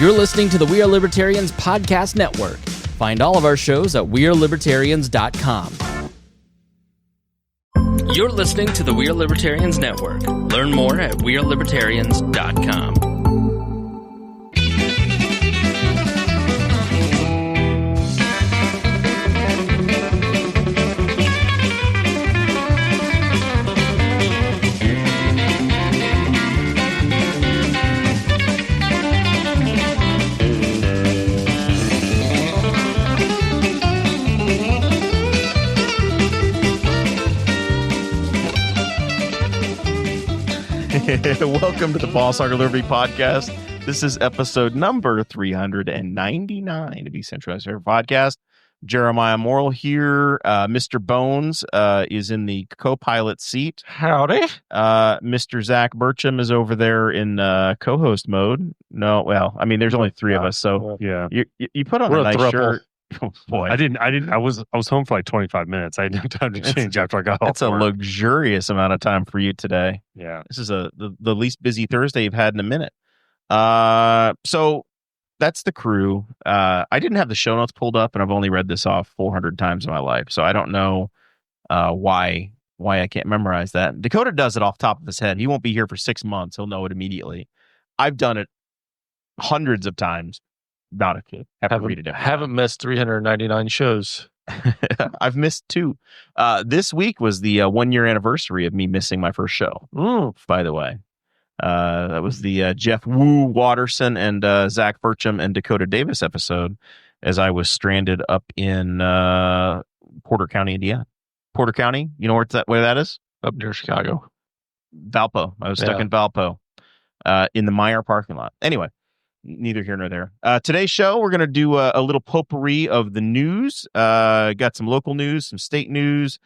You're listening to the We Are Libertarians Podcast Network. Find all of our shows at wearelibertarians.com. You're listening to the We Are Libertarians Network. Learn more at wearelibertarians.com. Welcome to the Boss Hog Liberty Podcast. This is episode number 399 of Decentralized Fair Podcast. Jeremiah Morrill here. Mr. Bones is in the co-pilot seat. Howdy. Mr. Zach Burcham is over there in co-host mode. No, well, I mean, there's only three of us, so yeah, you put on we're a nice throuple. shirt. Oh, boy, I didn't. I was home for like 25 minutes. I didn't have time to change after I got off. That's a work. luxurious amount of time for you today. Yeah. This is the least busy Thursday you've had in a minute. So that's the crew. I didn't have the show notes pulled up, and I've only read this off 400 times in my life, so I don't know why I can't memorize that. Dakota does it off the top of his head. He won't be here for 6 months. He'll know it immediately. I've done it hundreds of times. Not a kid. Haven't missed 399 shows. I've missed 2. This week was the 1-year anniversary of me missing my first show. By the way, that was the Jeff Woo Watterson and Zach Burcham and Dakota Davis episode, as I was stranded up in Porter County, Indiana. Porter County, you know where that is? Up near Chicago. Valpo. I was stuck in Valpo, in the Meyer parking lot. Anyway. Neither here nor there. Today's show, we're going to do a little potpourri of the news. Got some local news, some state news,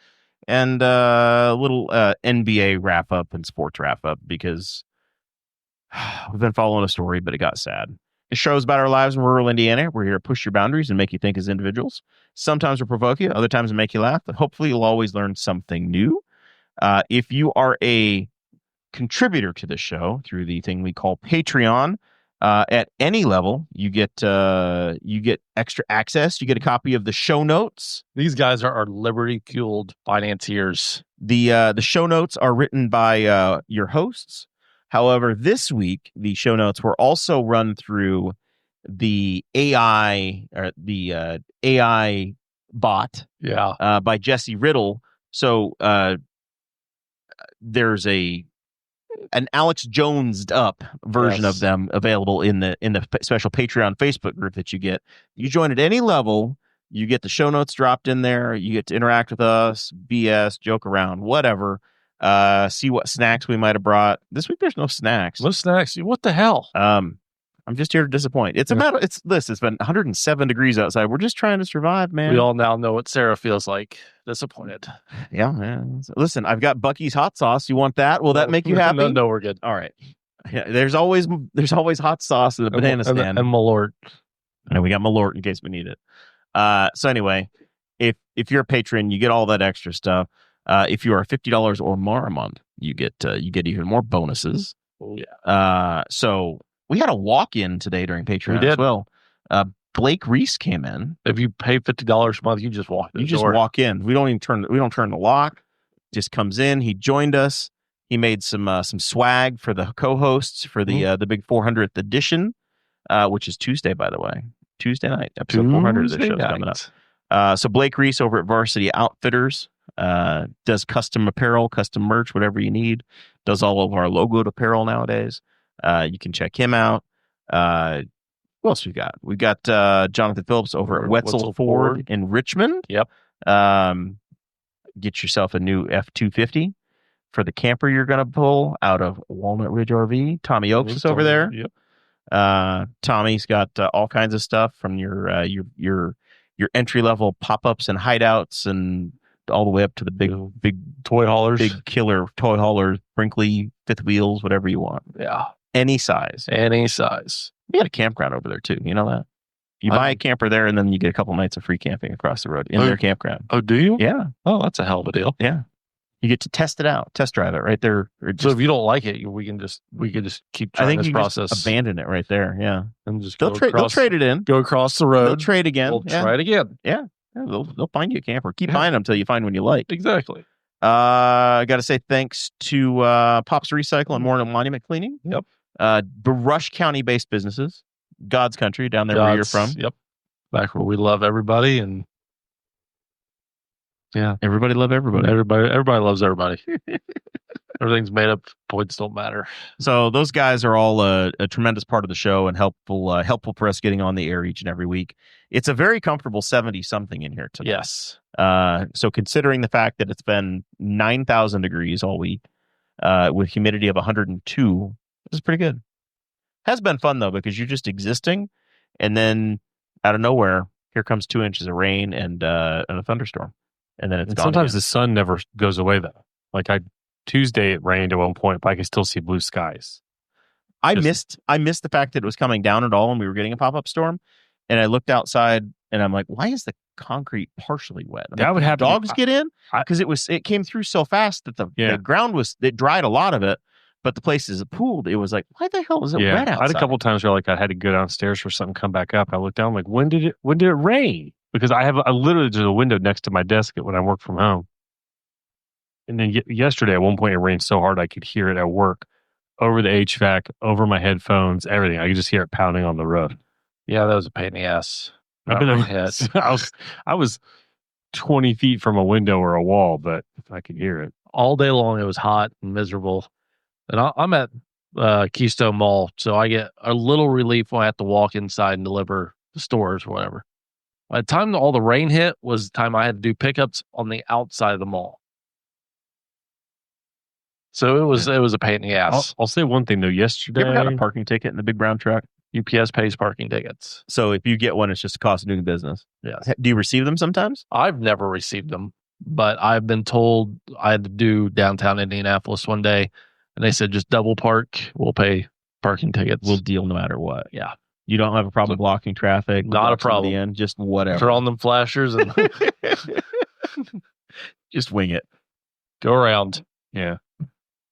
and a little NBA wrap-up and sports wrap-up, because we've been following a story, but it got sad. The show is about our lives in rural Indiana. We're here to push your boundaries and make you think as individuals. Sometimes we'll provoke you, other times we'll make you laugh, but hopefully you'll always learn something new. If you are a contributor to the show through the thing we call Patreon, at any level, you get extra access. You get a copy of the show notes. These guys are liberty-fueled financiers. The show notes are written by your hosts. However, this week the show notes were also run through the AI bot. Yeah. By Jesse Riddle. So there's an Alex Jonesed up version of them available in the special Patreon Facebook group that you get. You join at any level, you get the show notes dropped in there. You get to interact with us, BS, joke around, whatever. See what snacks we might have brought. This week there's no snacks. No snacks. What the hell? I'm just here to disappoint. It's been 107 degrees outside. We're just trying to survive, man. We all now know what Sarah feels like. Disappointed. Yeah, man. Listen, I've got Bucky's hot sauce. You want that? Will that make you happy? No, we're good. All right. Yeah, there's always hot sauce at the banana stand. And Malort. And we got Malort in case we need it. So anyway, if you're a patron, you get all that extra stuff. If you are $50 or more a month, you get even more bonuses. Oh, yeah. So we had a walk-in today during Patreon we did. as well. Blake Reese came in. If you pay $50 a month, you just walk in. You just walk in. We don't turn the lock. Just comes in. He joined us. He made some swag for the co-hosts for the big 400th edition, which is Tuesday, by the way. Tuesday night, episode 400 of the show's coming up. So Blake Reese over at Varsity Outfitters does custom apparel, custom merch, whatever you need. Does all of our logoed apparel nowadays. You can check him out. What else we got? We got Jonathan Phillips over at Wetzel Ford in Richmond. Yep. Get yourself a new F-250 for the camper you're going to pull out of Walnut Ridge RV. Tommy Oaks is over there. Yep. Tommy's got all kinds of stuff from your entry level pop-ups and hideouts, and all the way up to the big toy haulers, big killer toy haulers, Brinkley fifth wheels, whatever you want. Yeah, any size. We had a campground over there too. You know that? You buy a camper there, and then you get a couple nights of free camping across the road in their campground. Oh, do you? Yeah. Oh, that's a hell of a deal. Yeah. You get to test it out, test drive it right there. Or So just, if you don't like it, we can just keep I trying think this you can process just abandon it right there. Yeah, and just they'll trade it in. go across the They'll road. trade again. We'll Yeah. try it again. Yeah, they'll find you a camper. Keep Yeah. buying them until you find one you like. Exactly. I got to say thanks to Pops Recycle and Memorial Monument Cleaning. Yep. Brush County based businesses, God's country down there where you're from. Yep. Back where we love everybody and Everybody love everybody. everybody loves everybody. Everything's made up. Points don't matter. So those guys are all a tremendous part of the show and helpful for us getting on the air each and every week. It's a very comfortable 70 something in here today. Yes. So considering the fact that it's been 9,000 degrees all week, with humidity of 102, this is pretty good. Has been fun though, because you're just existing, and then out of nowhere, here comes 2 inches of rain and a thunderstorm, and then it's And gone. sometimes again. the sun never goes away though. Like Tuesday it rained at one point, but I could still see blue skies. I missed the fact that it was coming down at all, and we were getting a pop-up storm, and I looked outside, and I'm like, why is the concrete partially wet? That would happen. Dogs get in because it came through so fast that the ground it dried a lot of it, but the places it pooled, it was like, why the hell is it wet outside? I had a couple times where like I had to go downstairs for something, come back up. I looked down, like, when did it rain? Because I literally there's a window next to my desk when I work from home. And then yesterday at one point it rained so hard I could hear it at work over the HVAC, over my headphones, everything. I could just hear it pounding on the roof. Yeah, that was a pain in the ass. I was 20 feet from a window or a wall, but I could hear it. All day long, it was hot and miserable. And I'm at Keystone Mall, so I get a little relief when I have to walk inside and deliver the stores or whatever. By the time all the rain hit was the time I had to do pickups on the outside of the mall. So it was a pain in the ass. I'll say one thing though. Yesterday, You ever got a parking ticket in the big brown truck? UPS pays parking tickets. So if you get one, it's just the cost of doing business. Yes. Do you receive them sometimes? I've never received them, but I've been told I had to do downtown Indianapolis one day, and they said just double park. We'll pay parking tickets. We'll deal no matter what. Yeah. You don't have a problem blocking traffic. Not a problem. The end, just whatever. Turn on them flashers and just wing it. go around. yeah,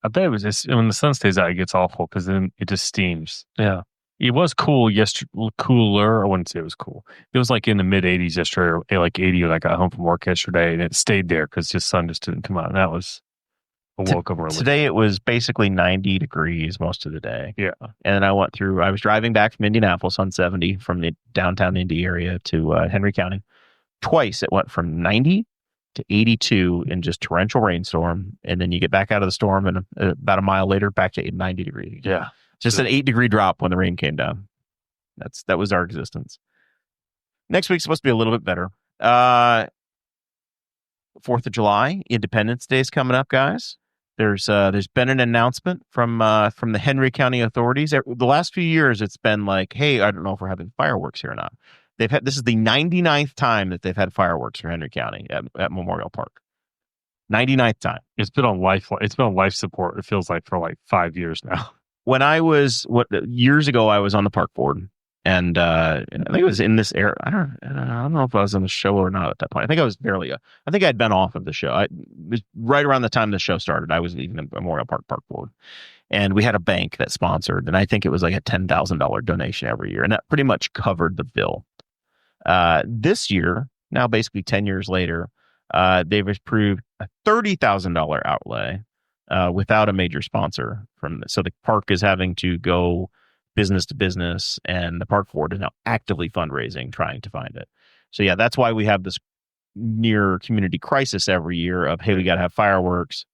I bet it was just when the sun stays out, it gets awful because then it just steams. Yeah. It was cool yesterday, cooler. I wouldn't say it was cool. It was like in the mid 80s yesterday, or like 80 when I got home from work yesterday, and it stayed there because the sun just didn't come out. And that was a welcome relief. Today it was basically 90 degrees most of the day. Yeah. And then I was driving back from Indianapolis on 70 from the downtown Indy area to Henry County. Twice it went from 90 to 82 in just torrential rainstorm. And then you get back out of the storm and about a mile later, back to 90 degrees. Yeah. Just an 8-degree drop when the rain came down. That was our existence. Next week's supposed to be a little bit better. 4th of July, Independence Day is coming up, guys. There's been an announcement from the Henry County authorities. The last few years, it's been like, hey, I don't know if we're having fireworks here or not. This is the 99th time that they've had fireworks for Henry County at Memorial Park. 99th time. It's been on life support. It feels like for like 5 years now. When I was years ago, I was on the park board, and I think it was in this era. I don't know if I was on the show or not at that point. I think I was I think I'd been off of the show. It was right around the time the show started. I was leaving the Memorial Park board, and we had a bank that sponsored, and I think it was like a $10,000 donation every year, and that pretty much covered the bill. This year, now basically 10 years later, they've approved a $30,000 outlay. Without a major sponsor so the park is having to go business to business, and the park board is now actively fundraising, trying to find it. So yeah, that's why we have this near community crisis every year of, hey, we got to have fireworks,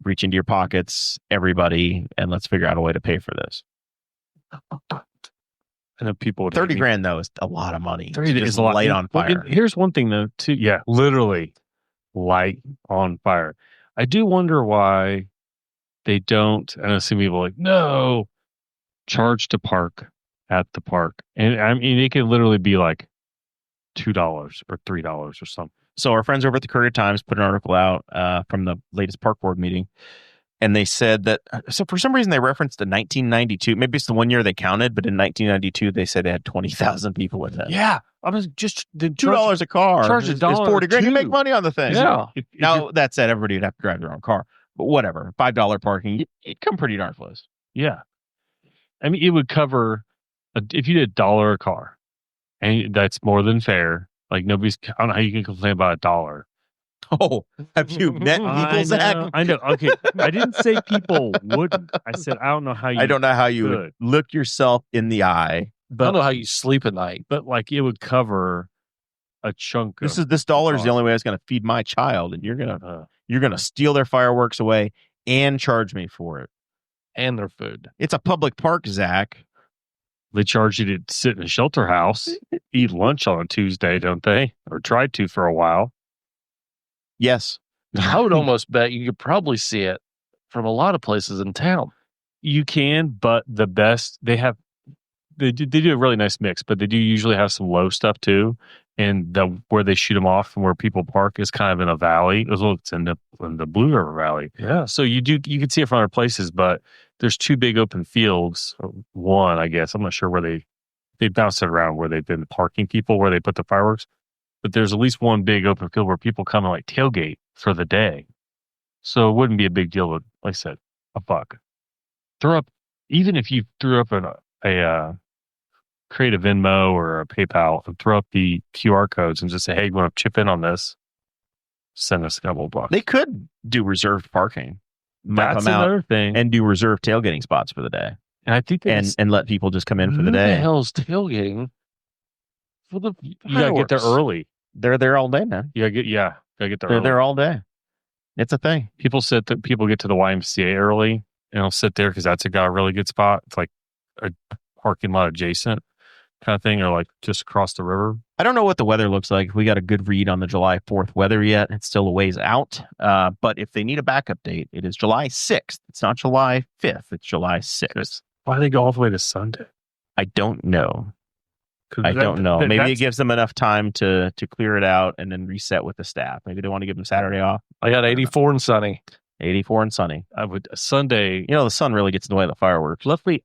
reach into your pockets, everybody, and let's figure out a way to pay for this. I know people would 30 grand though is a lot of money. 30 Just is a lot. light on fire. Here's one thing though, too. Yeah, literally light on fire. I do wonder why they don't, and I see people like, no, charge to park at the park. And I mean, it could literally be like $2 or $3 or something. So our friends over at the Courier Times put an article out from the latest park board meeting. And they said that, so for some reason they referenced the 1992. Maybe it's the 1 year they counted, but in 1992 they said they had 20,000 people with it. Yeah, I was just the $2 a car. charge is $1 40 grand. You too. make money on the thing. Yeah. If Now that said, everybody would have to drive their own car, but whatever. $5 parking, it'd come pretty darn close. yeah, I mean, it would cover if you did $1 a car, and that's more than fair. Like nobody's. I don't know how you can complain about $1. Oh, have you met people, Zach? I know. Okay, I didn't say people wouldn't. I said I don't know how you. I don't know how you would could. look yourself in the eye. I But don't know how you sleep at night. but like it would cover a chunk. This dollar is the only way I was going to feed my child, and you're gonna steal their fireworks away and charge me for it. And their food. It's a public park, Zach. They charge you to sit in a shelter house, eat lunch on a Tuesday, don't they? Or tried to for a while. Yes, I would almost bet you could probably see it from a lot of places in town. You can, but the best they do a really nice mix, but they do usually have some low stuff too. And where they shoot them off and where people park is kind of in a valley. It's in the Blue River Valley. Yeah. So you can see it from other places, but there's two big open fields. One, I guess, I'm not sure where they bounce it around where they've been parking people where they put the fireworks. But there's at least one big open field where people come and like tailgate for the day. So it wouldn't be a big deal. But like I said, $1. Throw up, even if you threw up a create a Venmo or a PayPal and throw up the QR codes and just say, hey, you want to chip in on this? Send us a couple of bucks. they could do reserved parking. Map That's them out another thing. and do reserved tailgating spots for the day, And I think and let people just come in for the Who the day. hell's tailgating for the you gotta get there fireworks? early. They're there all day, man. You gotta get gotta get there They're early. there all day. It's a thing. People said that people get to the YMCA early and they'll sit there because that's got a really good spot. It's like a parking lot adjacent kind of thing, or like just across the river. I don't know what the weather looks like. We got a good read on the July 4th weather yet. It's still a ways out. But if they need a backup date, it is July 6th. It's not July 5th. It's July 6th. Why do they go all the way to Sunday? I don't know. 'Cause I don't know. Maybe it that's- gives them enough time to clear it out and then reset with the staff. Maybe they want to give them Saturday off. I got 84 and sunny. 84 and sunny. I would Sunday. You know, the sun really gets in the way of the fireworks. Luckily,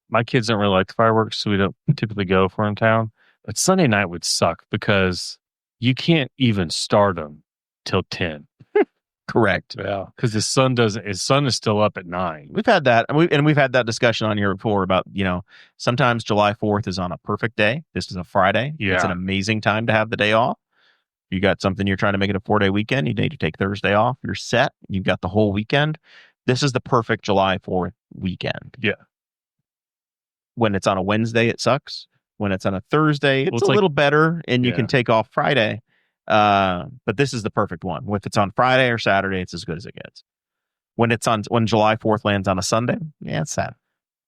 my kids don't really like the fireworks, so we don't typically go if we're in town. But Sunday night would suck because you can't even start them till 10 Correct. Yeah. because his sun is still up at 9. We've had that, and we've had that discussion on here before about, sometimes July 4th is on a perfect day. This is a Friday. Yeah. It's an amazing time to have the day off. You got something you're trying to make it a 4-day weekend. You need to take Thursday off. You're set. You've got the whole weekend. This is the perfect July 4th weekend. Yeah. When it's on a Wednesday, it sucks. When it's on a Thursday, it's it's a like- little better, and you Yeah. can take off Friday. But this is the perfect one. If it's on Friday or Saturday, it's as good as it gets. When July 4th lands on a Sunday, yeah, it's sad.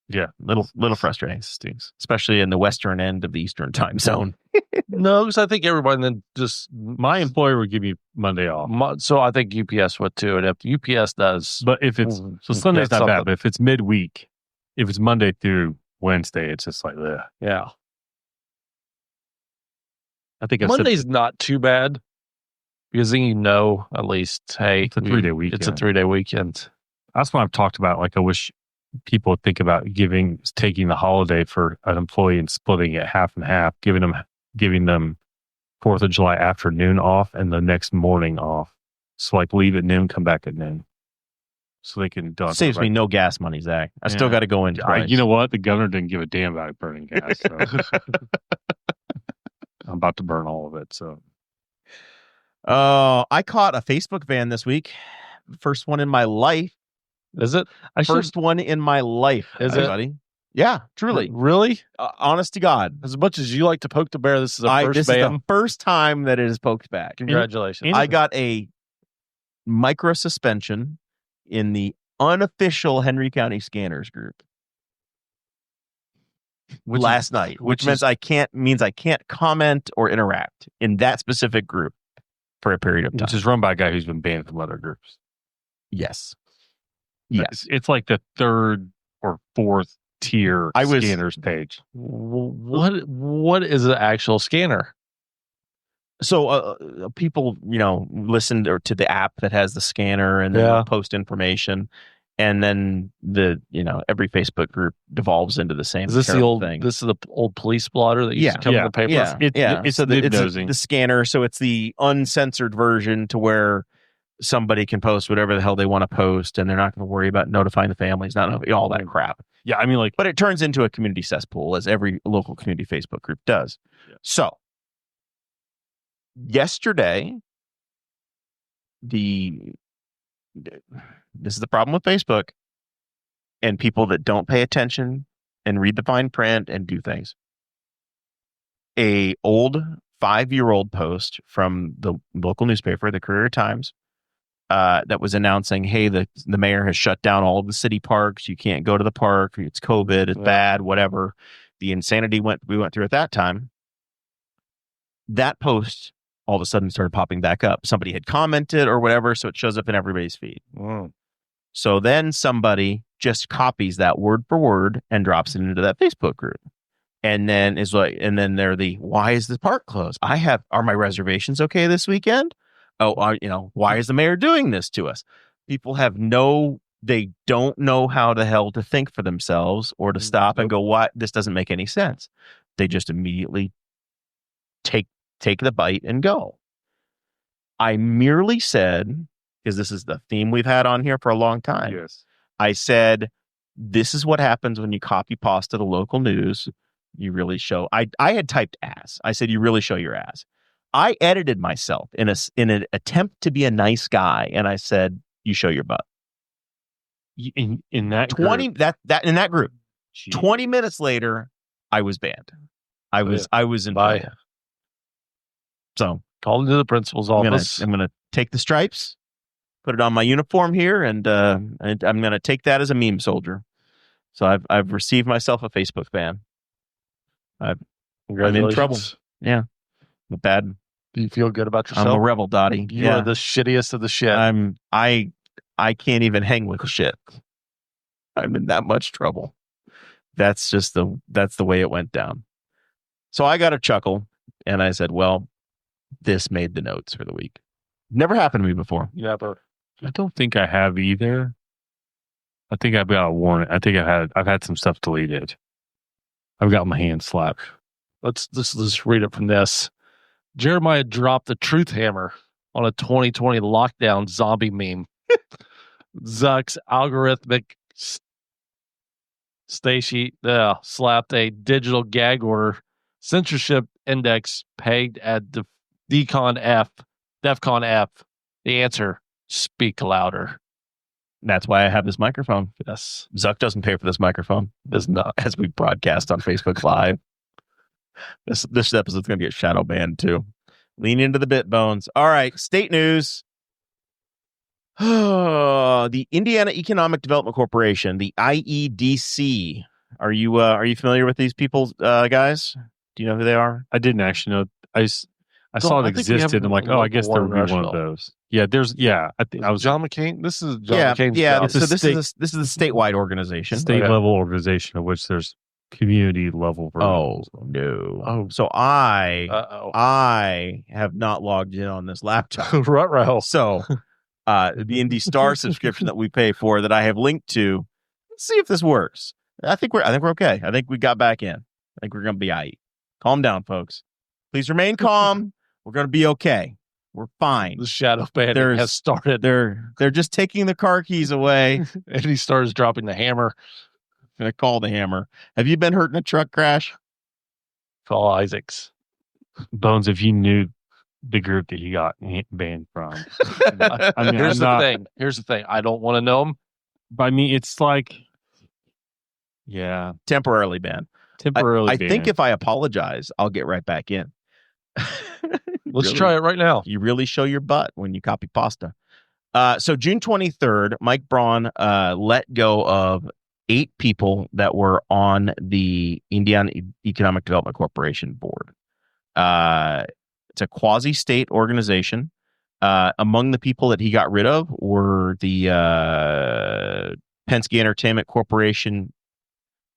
Yeah. Little frustrating, Stinks. especially in the western end of the Eastern time zone. No, because I think everybody then just My employer would give me Monday off. So I think UPS would too. And if UPS does, But if it's so Sunday's that's not bad, something. but if it's midweek, if it's Monday through Wednesday, it's just like ugh. Yeah. I think I've said Monday's not too bad because then at least, hey, It's a 3-day weekend. It's a 3-day weekend. that's what I've talked about. Like I wish people would think about taking the holiday for an employee and splitting it half and half, giving them 4th of July afternoon off and the next morning off. So like leave at noon, come back at noon. So they can done. Saves me no gas money, Zach. I still Yeah. got to go in twice. You know what? The governor didn't give a damn about burning gas. So. I'm about to burn all of it. So I caught a Facebook van this week. First one in my life. Is it? First one in my life. Is it? buddy? Yeah, truly. Really? Honest to God. As much as you like to poke the bear, this is a first This is bam. the first time that it is poked back. Congratulations. I got a micro suspension in the unofficial Henry County Scanners group last night, which means I can't comment or interact in that specific group for a period of time. which is run by a guy who's been banned from other groups. Yes. It's like the 3rd or 4th tier scanners page. What is an actual scanner? people, listen to the app that has the scanner and then they'll post information, and then every Facebook group devolves into the same. Is this thing? This is the old police blotter that used to come in the paper. It's the scanner, so it's the uncensored version to where somebody can post whatever the hell they want to post, and they're not going to worry about notifying the families, not all that crap. Yeah, I mean, but it turns into a community cesspool, as every local community Facebook group does. Yeah. So, yesterday, this is the problem with Facebook and people that don't pay attention and read the fine print and do things. A old 5-year-old post from the local newspaper, the Courier-Times, that was announcing, hey, the mayor has shut down all of the city parks. You can't go to the park. It's COVID. It's bad, whatever. The insanity we went through at that time. That post all of a sudden started popping back up. Somebody had commented or whatever, so it shows up in everybody's feed. Wow. So then somebody just copies that word for word and drops it into that Facebook group. And then they're why is the park closed? Are my reservations okay this weekend? Why is the mayor doing this to us? People they don't know how the hell to think for themselves or to stop and go, what? This doesn't make any sense. They just immediately take the bite and go. I merely said, because this is the theme we've had on here for a long time. Yes. I said, this is what happens when you copy pasta the local news. You really show. I had typed ass. I said, you really show your ass. I edited myself in an attempt to be a nice guy, and I said, "You show your butt." In that 20 group. that in that group. Jeez. 20 minutes later, I was banned. I was in Bye. trouble. So called into the principal's office. I'm gonna take the stripes, put it on my uniform here, and I'm gonna take that as a meme soldier. So I've received myself a Facebook ban. I'm in trouble. Yeah. Bad. Do you feel good about yourself? I'm a rebel, Dottie. You are the shittiest of the shit. I can't even hang with shit. I'm in that much trouble. That's the way it went down. So I got a chuckle and I said, well, this made the notes for the week. Never happened to me before. Never. I don't think I have either. I think I've got a warning. I think I've had some stuff deleted. I've got my hand slapped. Let's read it from this. Jeremiah dropped the truth hammer on a 2020 lockdown zombie meme. Zuck's algorithmic slapped a digital gag order censorship index pegged at DEFCON F. The answer, speak louder. That's why I have this microphone. Yes. Zuck doesn't pay for this microphone. Does not, as we broadcast on Facebook Live. This episode's going to get shadow banned too. Lean into the bit bones. All right, state news. The Indiana Economic Development Corporation, the IEDC. Are you familiar with these people, guys? Do you know who they are? I didn't actually know. I saw it existed. I'm like, I guess there would be one of those. Yeah, I think I was John McCain. This is John McCain's job. So this is a statewide organization, state level organization of which there's community level versions. Oh no! So I have not logged in on this laptop. Ruh-roh. So the Indy Star subscription that we pay for, that I have linked to. Let's see if this works. I think we're okay. I think we got back in. I think we're gonna be all right. Calm down, folks. Please remain calm. We're gonna be okay. We're fine. The shadow banning has started. They're just taking the car keys away, and he starts dropping the hammer. I'm gonna call the hammer. Have you been hurt in a truck crash? Call Isaacs. Bones, if you knew the group that he got banned from. Here's the thing. I don't want to know him. But I mean, it's like, yeah, temporarily banned. I think if I apologize, I'll get right back in. Let's try it right now. You really show your butt when you copy pasta. So June 23rd, Mike Braun let go of 8 people that were on the Indiana Economic Development Corporation board. It's a quasi-state organization. Among the people that he got rid of were the Penske Entertainment Corporation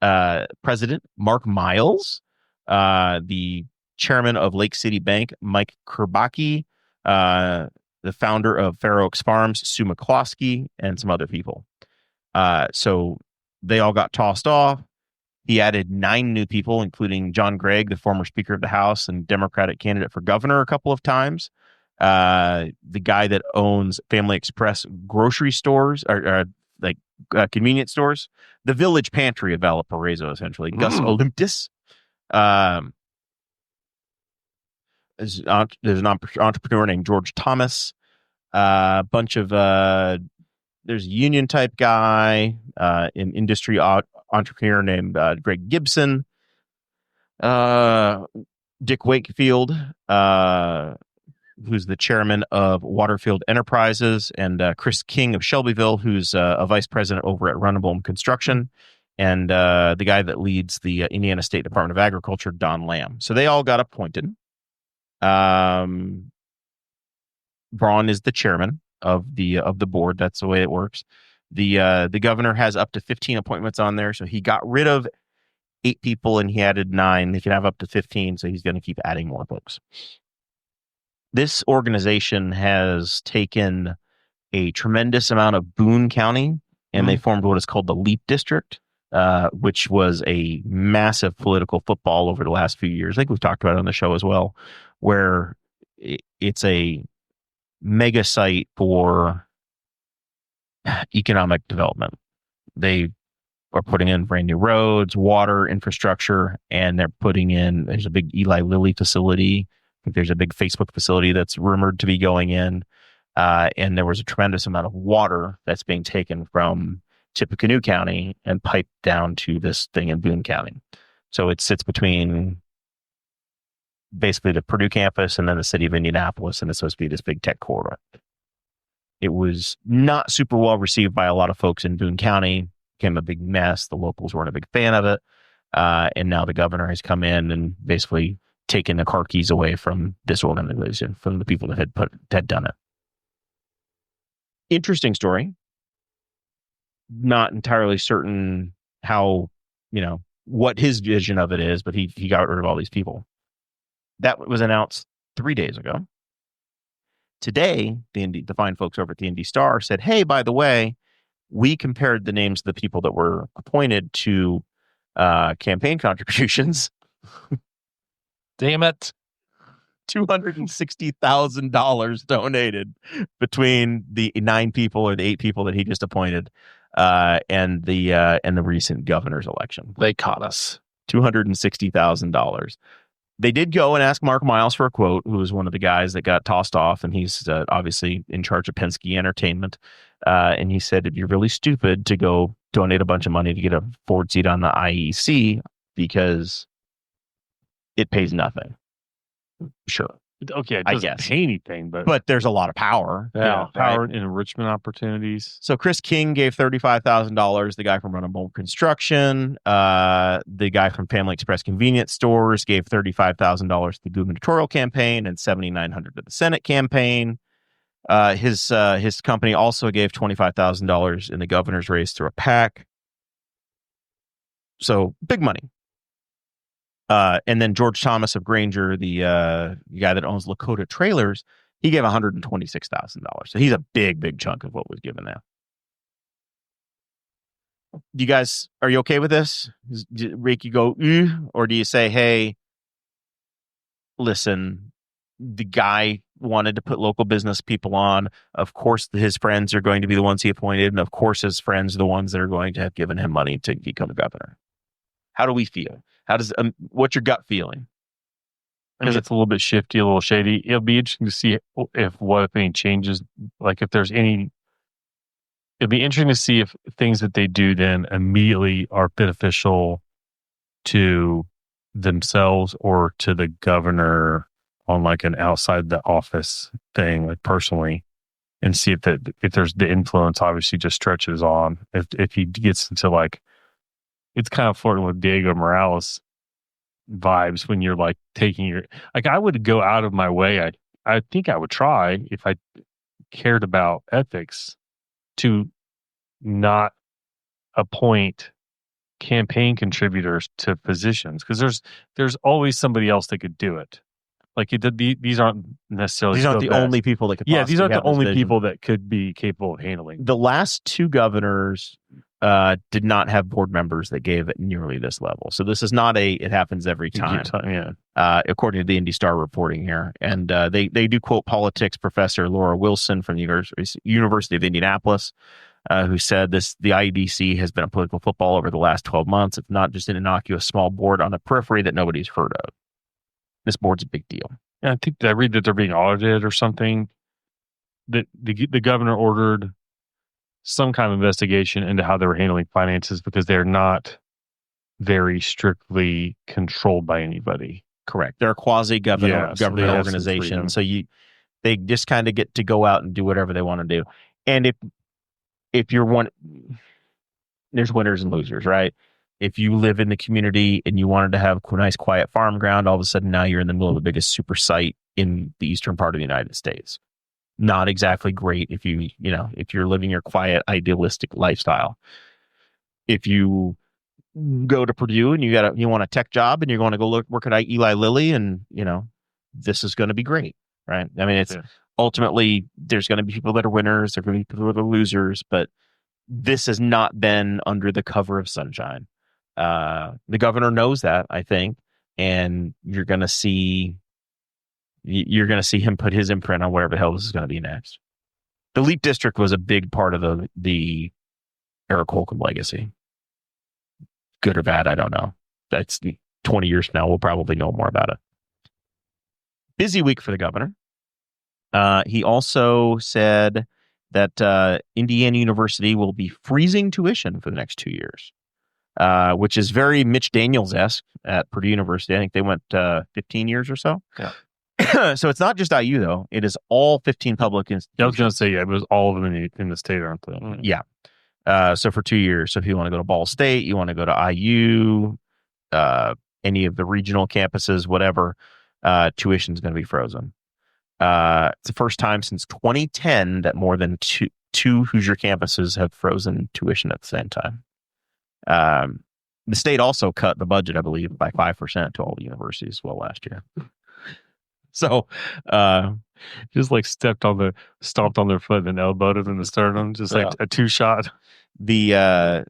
president, Mark Miles, the chairman of Lake City Bank, Mike Kerbaki, the founder of Fair Oaks Farms, Sue McCloskey, and some other people. So they all got tossed off. He added 9 new people, including John Gregg, the former Speaker of the House and Democratic candidate for governor a couple of times. The guy that owns Family Express grocery stores, or convenience stores, the Village Pantry of Valparaiso, essentially. Gus Olympus. There's an entrepreneur named George Thomas. A bunch of there's a union type guy, an industry entrepreneur named Greg Gibson, Dick Wakefield, who's the chairman of Waterfield Enterprises, and Chris King of Shelbyville, who's a vice president over at Runnable Construction, and the guy that leads the Indiana State Department of Agriculture, Don Lamb. So they all got appointed. Braun is the chairman of the board. That's the way it works. The governor has up to 15 appointments on there, so he got rid of 8 people and he added 9. He can have up to 15, so he's going to keep adding more folks. This organization has taken a tremendous amount of Boone County, and they formed what is called the Leap District, which was a massive political football over the last few years. I think we've talked about it on the show as well, where it's a mega site for economic development. They are putting in brand new roads, water, infrastructure, and there's a big Eli Lilly facility. I think there's a big Facebook facility that's rumored to be going in. And there was a tremendous amount of water that's being taken from Tippecanoe County and piped down to this thing in Boone County. So it sits between basically the Purdue campus and then the city of Indianapolis, and it's supposed to be this big tech corridor. It was not super well received by a lot of folks in Boone County. Became a big mess. The locals weren't a big fan of it. And now the governor has come in and basically taken the car keys away from this organization, from the people that had done it. Interesting story. Not entirely certain how, what his vision of it is, but he got rid of all these people. That was announced 3 days ago. Today, the fine folks over at the Indy Star said, hey, by the way, we compared the names of the people that were appointed to campaign contributions. Damn it. $260,000 donated between the 9 people or the 8 people that he just appointed and the recent governor's election. They caught us. $260,000. They did go and ask Mark Miles for a quote, who was one of the guys that got tossed off, and he's obviously in charge of Penske Entertainment. And he said it'd be really stupid to go donate a bunch of money to get a Ford seat on the IEC because it pays nothing. Sure. Okay, it I doesn't guess. pay anything, But there's a lot of power. power right? and enrichment opportunities. So Chris King gave $35,000. The guy from Runnable Construction, the guy from Family Express convenience stores gave $35,000 to the gubernatorial campaign and $7,900 to the Senate campaign. His company also gave $25,000 in the governor's race through a PAC. So big money. And then George Thomas of Granger, the guy that owns Lakota Trailers, he gave $126,000. So he's a big chunk of what was given there. You guys, are you okay with this? Rick, you go, or do you say, hey, listen, the guy wanted to put local business people on. Of course, his friends are going to be the ones he appointed. And of course, his friends are the ones that are going to have given him money to become a governor. How do we feel? What's your gut feeling? Because it's a little bit shifty, a little shady. It'll be interesting to see if any changes, like if there's any. It'll be interesting to see if things that they do then immediately are beneficial to themselves or to the governor on like an outside the office thing, like personally, and see if there's the influence obviously just stretches on. If he gets into like. It's kind of flirting with Diego Morales vibes when you're like taking your, like I would go out of my way. I think I would try if I cared about ethics to not appoint campaign contributors to positions, because there's always somebody else that could do it. Like these aren't necessarily These aren't the only people that could. Yeah, these aren't the only vision. people that could be capable of handling. The last two governors did not have board members that gave it nearly this level. So this is not it happens every time. Yeah. According to the Indy Star reporting here. And they do quote politics professor Laura Wilson from the University of Indianapolis, who said the IEDC has been a political football over the last 12 months. It's not just an innocuous small board on the periphery that nobody's heard of. This board's a big deal. Yeah, I think I read that they're being audited or something. That the governor ordered some kind of investigation into how they were handling finances, because they're not very strictly controlled by anybody. Correct. They're a quasi-government organization. So they just kind of get to go out and do whatever they want to do. And if you're one, there's winners and losers, right? If you live in the community and you wanted to have a nice quiet farm ground, all of a sudden now you're in the middle of the biggest super site in the eastern part of the United States. Not exactly great if you're living your quiet, idealistic lifestyle. If you go to Purdue and you want a tech job and you're going to go work at Eli Lilly, and this is going to be great, right? I mean, it's ultimately there's going to be people that are winners, there's going to be people that are losers, but this has not been under the cover of sunshine. The governor knows that, I think, and you're going to see him put his imprint on whatever the hell this is going to be next. The Leap District was a big part of the Eric Holcomb legacy. Good or bad, I don't know. That's 20 years from now. We'll probably know more about it. Busy week for the governor. He also said that Indiana University will be freezing tuition for the next 2 years, which is very Mitch Daniels-esque at Purdue University. I think they went 15 years or so. Yeah. So it's not just IU, though. It is all 15 public institutions. I was going to say, it was all of them in the state, aren't they? Yeah. So for 2 years. So if you want to go to Ball State, you want to go to IU, any of the regional campuses, whatever, tuition is going to be frozen. It's the first time since 2010 that more than two Hoosier campuses have frozen tuition at the same time. The state also cut the budget, I believe, by 5% to all the universities as well last year. So, just like stomped on their foot and elbowed it in the sternum, just like a 2-shot. There's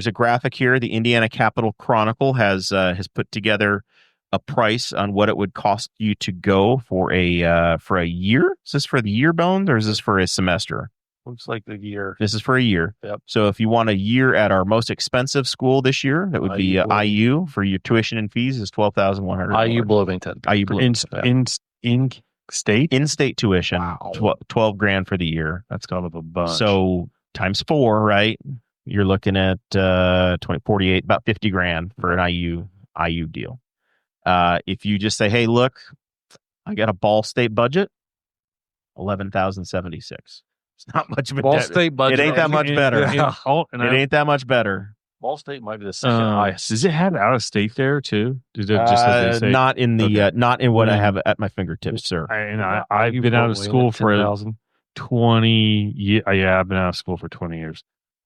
a graphic here. The Indiana Capital Chronicle has put together a price on what it would cost you to go for a year. Is this for the year, Bones, or is this for a semester? Looks like the year. This is for a year. Yep. So if you want a year at our most expensive school this year, that would be IU. For your tuition and fees is $12,100. IU Bloomington. IU Bloomington. In-state tuition. Wow. $12,000 for the year. That's kind of a bunch. So times 4, right? You're looking at 48, about $50,000 for an IU deal. If you just say, hey, look, I got a Ball State budget, $11,076. It's not much of a Ball State budget. It ain't that much better. It ain't that much better. Ball State might be the second highest. Does it have out of state there too? Does it just not in the not in what I have at my fingertips, sir. I've been out of school for 20 years. Yeah, I've been out of school for 20 years.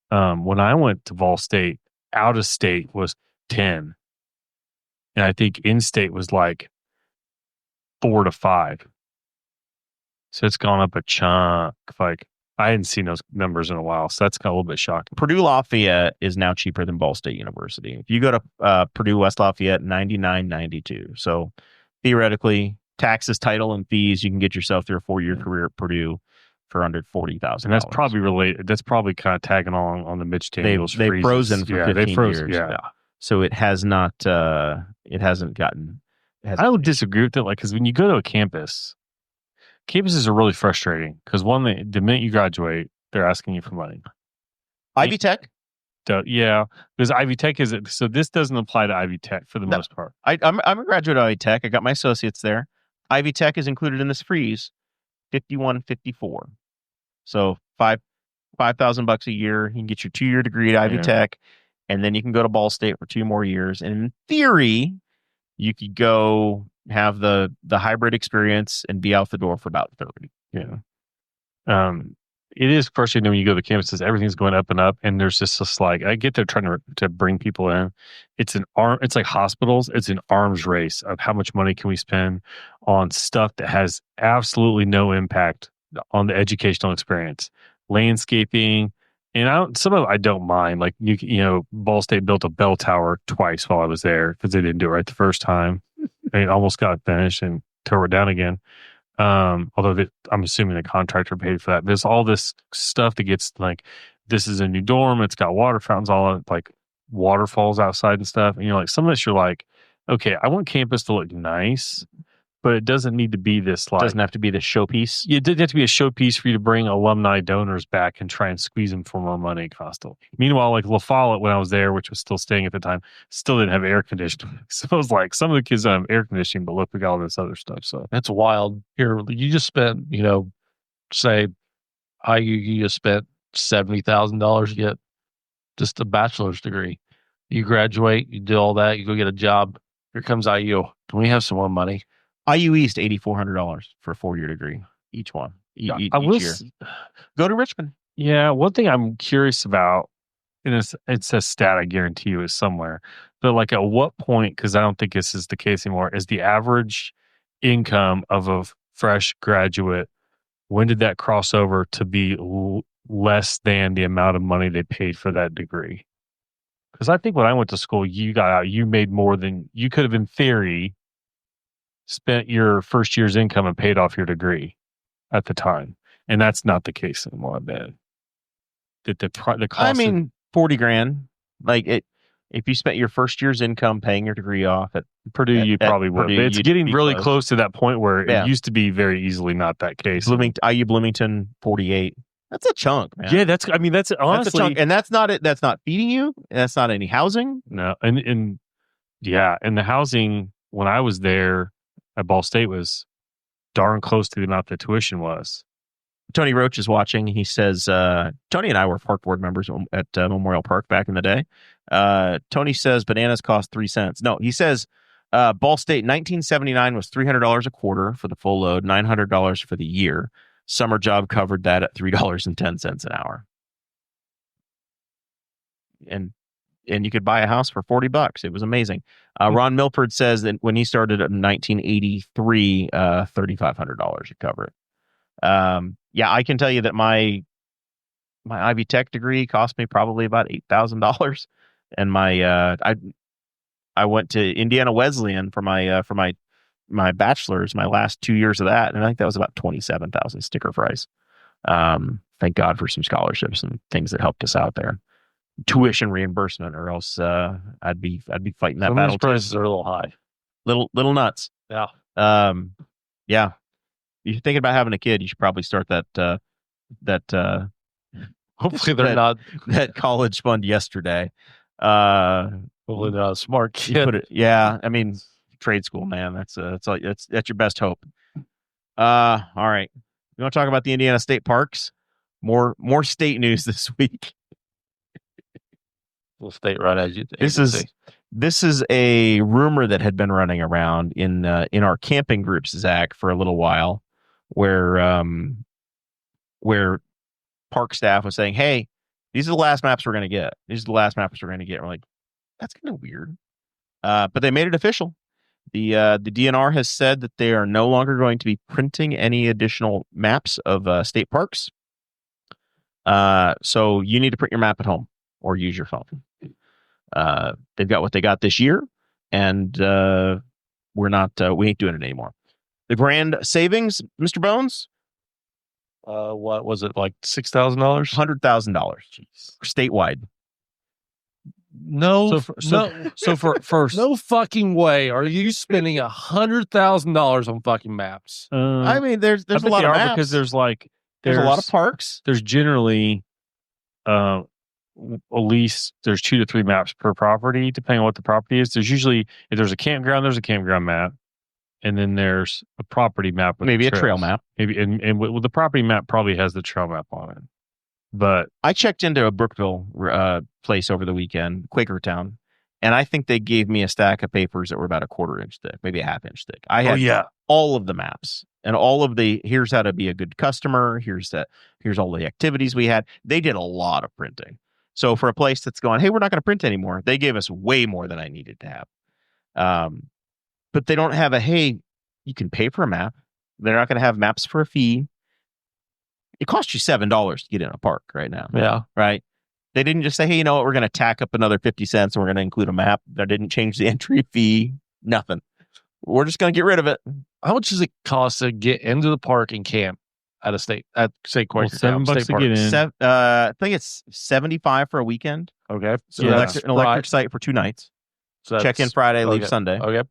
When I went to Ball State, out of state was 10, and I think in state was like 4 to 5. So it's gone up a chunk. Like, I hadn't seen those numbers in a while, so that's kind of a little bit shocking. Purdue Lafayette is now cheaper than Ball State University. If you go to Purdue West Lafayette, $99.92. So theoretically, taxes, title, and fees, you can get yourself through a 4-year career at Purdue for under $40,000. And that's probably related. That's probably kind of tagging along on the Mitch Daniels. They've frozen for 15 years. Yeah. So it has not. It hasn't gotten. I would disagree with it. Like, because when you go to a campus, campuses are really frustrating because the minute you graduate, they're asking you for money. Ivy Tech? Yeah, because Ivy Tech is it. So this doesn't apply to Ivy Tech for the most part. I'm a graduate of Ivy Tech. I got my associates there. Ivy Tech is included in this freeze, $51.54. So $5,000 a year. You can get your 2-year degree at Ivy Tech, and then you can go to Ball State for 2 more years. And in theory, you could go have the hybrid experience and be out the door for about 30. Yeah. it is frustrating when you go to campuses. Everything's going up and up, and there's just like I get there trying to bring people in. It's like hospitals. It's an arms race of how much money can we spend on stuff that has absolutely no impact on the educational experience, landscaping, and some of it I don't mind. Like you know, Ball State built a bell tower twice while I was there because they didn't do it right the first time. And it almost got finished and tore it down again. Although I'm assuming the contractor paid for that. There's all this stuff that gets like, this is a new dorm. It's got water fountains, all like waterfalls outside and stuff. And you're like, some of this you're like, okay, I want campus to look nice, but it doesn't need to be this like. Doesn't have to be the showpiece. It didn't have to be a showpiece for you to bring alumni donors back and try and squeeze them for more money constantly. Meanwhile, like La Follette, when I was there, which was still staying at the time, still didn't have air conditioning. So I was like, some of the kids don't have air conditioning, but look, we got all this other stuff. So That's wild. Here, you just spent, say, you just spent $70,000 to get just a bachelor's degree. You graduate, you do all that, you go get a job. Here comes IU. Can we have some more money? IU East, $8,400 for a 4-year degree, each one. Each year. Go to Richmond. Yeah, one thing I'm curious about, and it's a stat I guarantee you is somewhere, but like at what point, because I don't think this is the case anymore, is the average income of a fresh graduate, when did that cross over to be less than the amount of money they paid for that degree? Because I think when I went to school, you got out, you made more than you could have, in theory, spent your first year's income and paid off your degree at the time. And that's not the case anymore, I bet. The cost. I mean, $40,000. Like if you spent your first year's income paying your degree off at Purdue, you probably would. Purdue, It's getting really close. close to that point where Yeah. it used to be very easily not that case. IU Bloomington, 48. That's a chunk, man. Yeah, that's honestly, that's a chunk, and that's not it. That's not feeding you. That's not any housing. No, and the housing when I was there at Ball State was darn close to the amount the tuition was. Tony Roach is watching. He says, Tony and I were park board members at Memorial Park back in the day. Tony says bananas cost 3 cents. No, he says Ball State 1979 was $300 a quarter for the full load, $900 for the year. Summer job covered that at $3.10 an hour. And you could buy a house for $40. It was amazing. Ron Milford says that when he started in 1983, $3,500 to cover it. Yeah, I can tell you that my Ivy Tech degree cost me probably about $8,000, and I went to Indiana Wesleyan for my bachelor's, my last 2 years of that, and I think that was about $27,000 sticker price. Thank God for some scholarships and things that helped us out there. Tuition reimbursement, or else I'd be fighting that Some battle. of these prices are a little high. Little nuts. Yeah. Yeah. If you're thinking about having a kid, you should probably start that Hopefully they're not. that college fund yesterday. Hopefully they're not a smart kid. I mean, trade school, man. That's your best hope. All right. You want to talk about the Indiana State Parks? More state news this week. Little state run as you. This is a rumor that had been running around in our camping groups, Zach, for a little while, where park staff was saying, "Hey, these are the last maps we're going to get. These are the last maps we're going to get." We're like, that's kind of weird, but they made it official. The DNR has said that they are no longer going to be printing any additional maps of state parks. So you need to print your map at home or use your phone. They've got what they got this year, and we ain't doing it anymore. The grand savings, Mr. Bones? What was it, like $6,000? $100,000 statewide. No, So for first, no fucking way are you spending $100,000 on fucking maps. I mean, there's a lot of maps because there's a lot of parks. There's generally at least there's 2 to 3 maps per property, depending on what the property is. There's usually, if there's a campground, there's a campground map, and then there's a property map with Maybe a trails. trail map. Maybe and with the property map probably has the trail map on it. But I checked into a Brookville place over the weekend, Quakertown, and I think they gave me a stack of papers that were about a 1/4 inch thick, maybe a 1/2 inch thick. I had all of the maps and all of the here's how to be a good customer. Here's all the activities we had. They did a lot of printing. So for a place that's going, hey, we're not going to print anymore, they gave us way more than I needed to have. But they don't have hey, you can pay for a map. They're not going to have maps for a fee. It costs you $7 to get in a park right now. Yeah. Right. They didn't just say, hey, you know what, we're going to tack up another 50 cents and we're going to include a map. That didn't change the entry fee. Nothing. We're just going to get rid of it. How much does it cost to get into the park and camp at State Quaker $7 State to Park? get in. I think it's $75 for a weekend. Okay. So Yeah. an electric site for 2 nights. So that's- Check in Friday, leave okay. Sunday. Okay.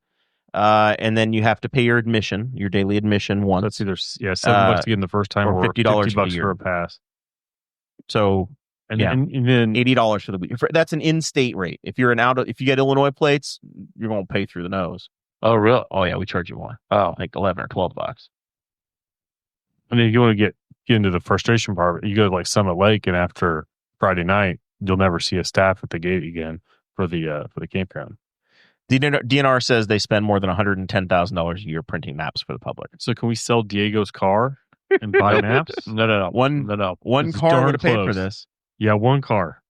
And then you have to pay your admission, your daily admission once. That's either $7 to get in the first time or or $50 $50 a year. for a pass. So And, Yeah. and then $80 for the week. That's an in-state rate. If you're if you get Illinois plates, you're going to pay through the nose. Oh, really? Oh yeah, we charge you more, Oh, like 11 or $12. And then if you want to get into the frustration part, you go to like Summit Lake, and after Friday night, you'll never see a staff at the gate again for the campground. DNR says they spend more than $110,000 a year printing maps for the public. So can we sell Diego's car and buy maps? no. One It's car darn would have paid for close. this. Yeah, one car.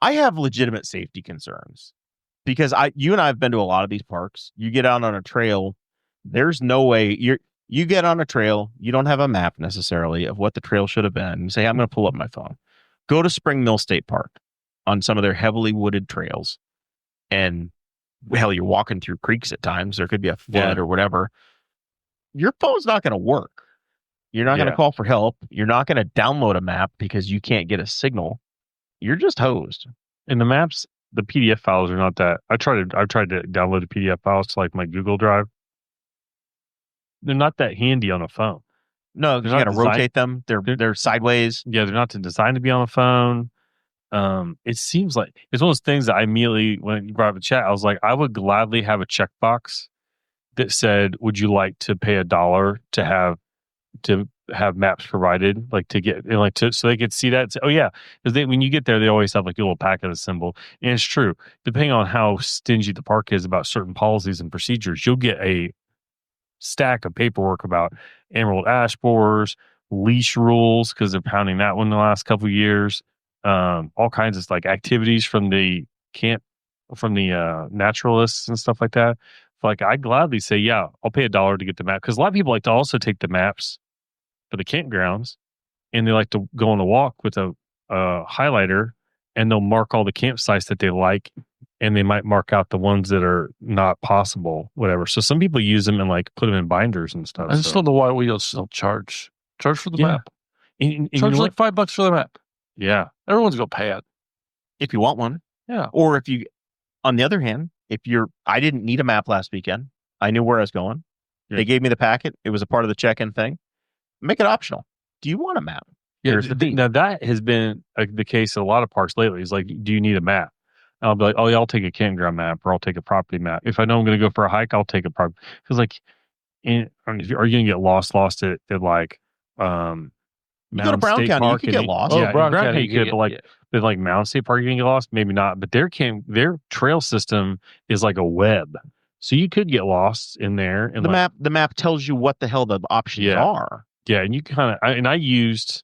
I have legitimate safety concerns because you and I have been to a lot of these parks. You get out on a trail, there's no way you get on a trail, you don't have a map necessarily of what the trail should have been. You say, I'm going to pull up my phone. Go to Spring Mill State Park on some of their heavily wooded trails, and hell, you're walking through creeks at times. There could be a flood or whatever. Your phone's not going to work. You're not going to call for help. You're not going to download a map because you can't get a signal. You're just hosed. And the maps, the PDF files are not that. I've tried to download the PDF files to like my Google Drive. They're not that handy on a phone. No, you got to rotate them. They're sideways. Yeah, they're not designed to be on a phone. It seems like it's one of those things that I immediately, when you brought up the chat, I was like, I would gladly have a checkbox that said, "Would you like to pay $1 to have maps provided, like to get and like to so they could see that?" And say, oh yeah, because when you get there, they always have like a little packet assembled, and it's true. Depending on how stingy the park is about certain policies and procedures, you'll get a stack of paperwork about emerald ash borers, leash rules because they're pounding that one the last couple of years. All kinds of like activities from the camp, from the naturalists and stuff like that. Like I gladly say, yeah, I'll pay $1 to get the map, because a lot of people like to also take the maps for the campgrounds, and they like to go on a walk with a highlighter, and they'll mark all the campsites that they like, and they might mark out the ones that are not possible, whatever. So some people use them and like put them in binders and stuff. I just don't know why we don't still charge for the map. And Charge like $5 for the map. Yeah. Everyone's gonna pay it. If you want one. Yeah. Or if you, on the other hand, I didn't need a map last weekend. I knew where I was going. Yeah. They gave me the packet. It was a part of the check-in thing. Make it optional. Do you want a map? Yeah. Here's the fee. Now that has been the case at a lot of parks lately. It's like, do you need a map? And I'll be like, oh yeah, I'll take a campground map, or I'll take a property map. If I know I'm going to go for a hike, I'll take a property. Because like, are you going to get lost at like You go to Mountain Brown State County, Park you could and get lost. Yeah, Brown Brown County, County you could, but like with like Mountain State Park, you can get lost. Maybe not, but their trail system is like a web, so you could get lost in there. And The map tells you what the hell the options are. Yeah, and you kind of I used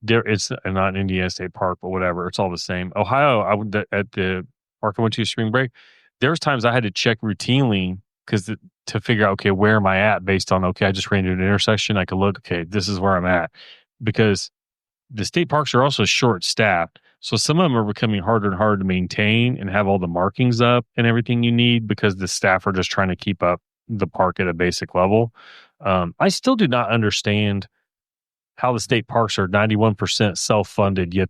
it's not Indiana State Park, but whatever, it's all the same. Ohio, I went at the park I went to spring break. There's times I had to check routinely to figure out, okay, where am I at based on, okay, I just ran into an intersection. I could look, okay, this is where I'm at, because the state parks are also short staffed. So some of them are becoming harder and harder to maintain and have all the markings up and everything you need, because the staff are just trying to keep up the park at a basic level. I still do not understand how the state parks are 91% self-funded, yet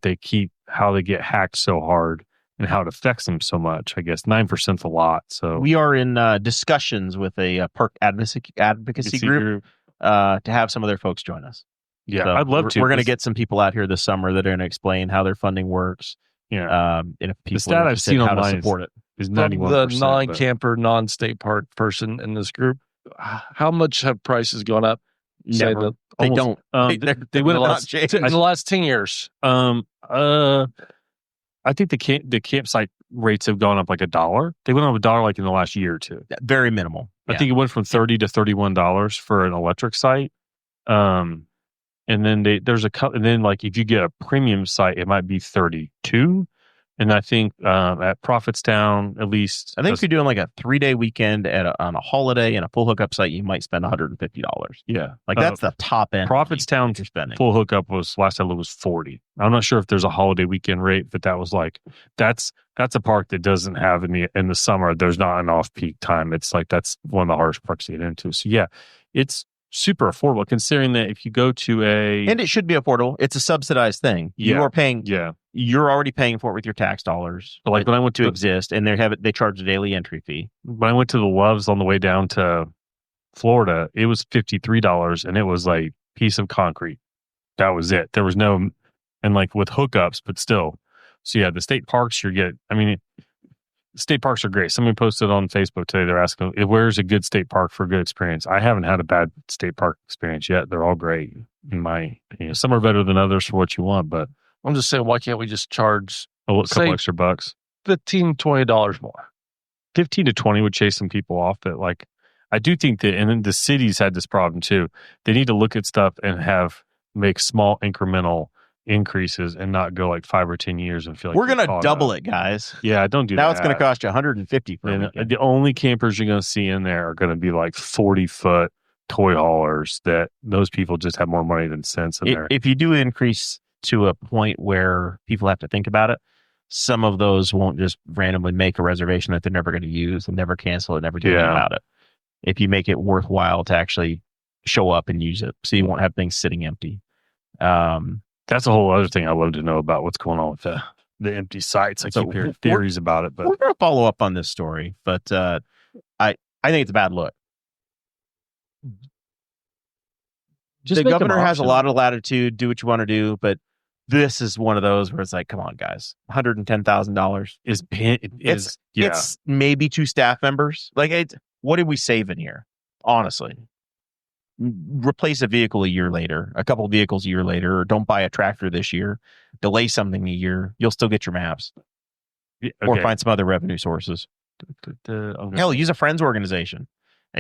how they get hacked so hard and how it affects them so much. I guess 9% is a lot. So We are in discussions with a park advocacy group to have some of their folks join us. Yeah, So I'd love to. We're going to get some people out here this summer that are going to explain how their funding works. Yeah. And if people the stat I've seen how to online support it. is From 91%. the non-camper, non-state park person in this group, how much have prices gone up? Say Never. that They almost- don't. They went not up. changed. in the last 10 years. I think the campsite rates have gone up like $1. They went up $1 like in the last year or two. Very minimal. I think it went from $30 to $31 for an electric site. And then and then like if you get a premium site, it might be $32. And I think at Prophetstown, at least, I think if you're doing like a 3-day weekend on a holiday and a full hookup site, you might spend $150. Yeah, Like that's the top end. Prophetstown you're spending. full hookup was last I looked was $40. I'm not sure if there's a holiday weekend rate, but that was like that's a park that doesn't have in the summer. There's not an off peak time. It's like that's one of the hardest parks to get into. So yeah, it's super affordable considering that if you go to and it should be affordable. It's a subsidized thing. Yeah. You are paying. Yeah. You're already paying for it with your tax dollars. But like when I went to exist, and they charge a daily entry fee. When I went to the Loves on the way down to Florida, it was $53, and it was like piece of concrete. That was it. There was no, and like with hookups, but still. So yeah, the state parks state parks are great. Somebody posted on Facebook today. They're asking, where's a good state park for a good experience? I haven't had a bad state park experience yet. They're all great in my opinion. Some are better than others for what you want, but I'm just saying, why can't we just charge a couple extra bucks? $15, $20 more? 15 to 20 would chase some people off. But like, I do think that, and then the cities had this problem too. They need to look at stuff and make small incremental increases and not go like 5 or 10 years and feel like we're going to double it, guys. Yeah, don't do that. Now it's going to cost you $150 per weekend. The only campers you're going to see in there are going to be like 40-foot toy haulers that those people just have more money than sense in there. If you do increase to a point where people have to think about it, some of those won't just randomly make a reservation that they're never going to use and never cancel it, never do anything about it. If you make it worthwhile to actually show up and use it, so you won't have things sitting empty. That's a whole other thing I love to know about what's going on with the empty sites. I keep hearing theories about it, but we're going to follow up on this story. But I think it's a bad look. The governor has a lot of latitude. Do what you want to do, but this is one of those where it's like, come on, guys, $110,000 it's maybe 2 staff members. Like, what did we save in here? Honestly, replace a vehicle a year later, a couple of vehicles a year later, or don't buy a tractor this year. Delay something a year. You'll still get your maps, or find some other revenue sources. Hell, use a friends organization.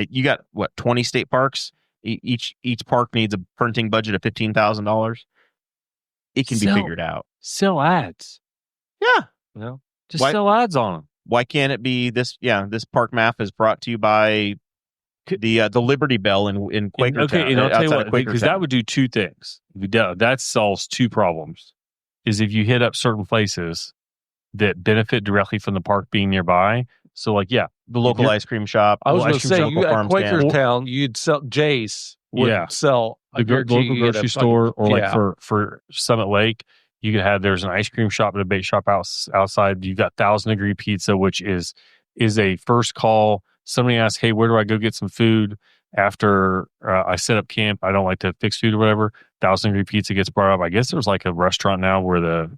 You got 20 state parks. Each park needs a printing budget of $15,000. It can be figured out. Sell ads. Yeah. Just sell ads on them. Why can't it be this? Yeah, this park map is brought to you by the Liberty Bell in Quakertown. Okay, and I'll tell you what, because that would do 2 things. That solves 2 problems. Is if you hit up certain places that benefit directly from the park being nearby. So like, the local ice cream shop. I was going to say, you at Quakertown, you'd sell Jace. Sell the local grocery store, or like for Summit Lake, you could have, there's an ice cream shop and a bake shop outside. You've got 1000 Degree Pizza, which is a first call. Somebody asks, hey, where do I go get some food after I set up camp? I don't like to fix food or whatever. 1000 Degree Pizza gets brought up. I guess there's like a restaurant now where the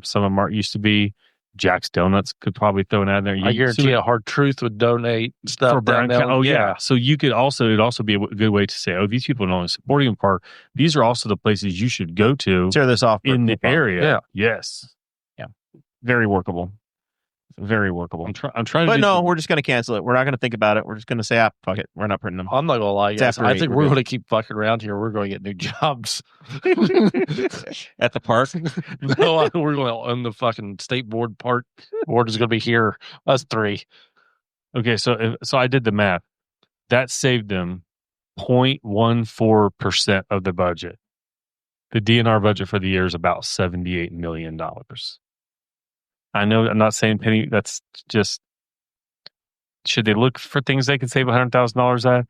Summit Mart used to be. Jack's Donuts could probably throw an ad there. I guarantee you Hard Truth would donate stuff for Brown County. Oh yeah. So you could it'd also be a good way to say, these people are not only supporting the park, these are also the places you should go to. Tear this off in the area. Yeah. Yes. Yeah. Very workable. Very workable. I'm trying to. But no, we're just going to cancel it. We're not going to think about it. We're just going to say, fuck it. We're not printing them. I'm not going to lie, guys. I think we're going to keep fucking around here. We're going to get new jobs at the park. No, we're going to own the fucking state board park. Board is going to be here. Us 3. Okay, so I did the math. That saved them 0.14% of the budget. The DNR budget for the year is about $78 million. I know I'm not saying penny. That's just, should they look for things they can save $100,000 at?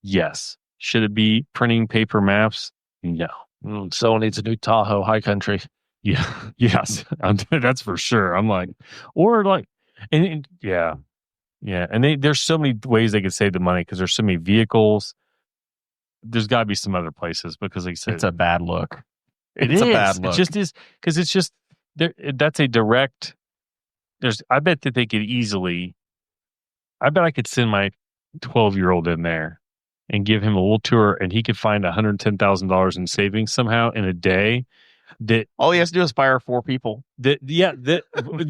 Yes. Should it be printing paper maps? No. Someone needs a new Tahoe High Country. Yeah. Yes. That's for sure. I'm like, or like, and yeah. And there's so many ways they could save the money because there's so many vehicles. There's got to be some other places because like I said, it's a bad look. It's a bad look. It just is because it's just that's a direct. I bet that they could easily. I bet I could send my 12-year-old in there and give him a little tour, and he could find $110,000 in savings somehow in a day. All he has to do is fire 4 people. You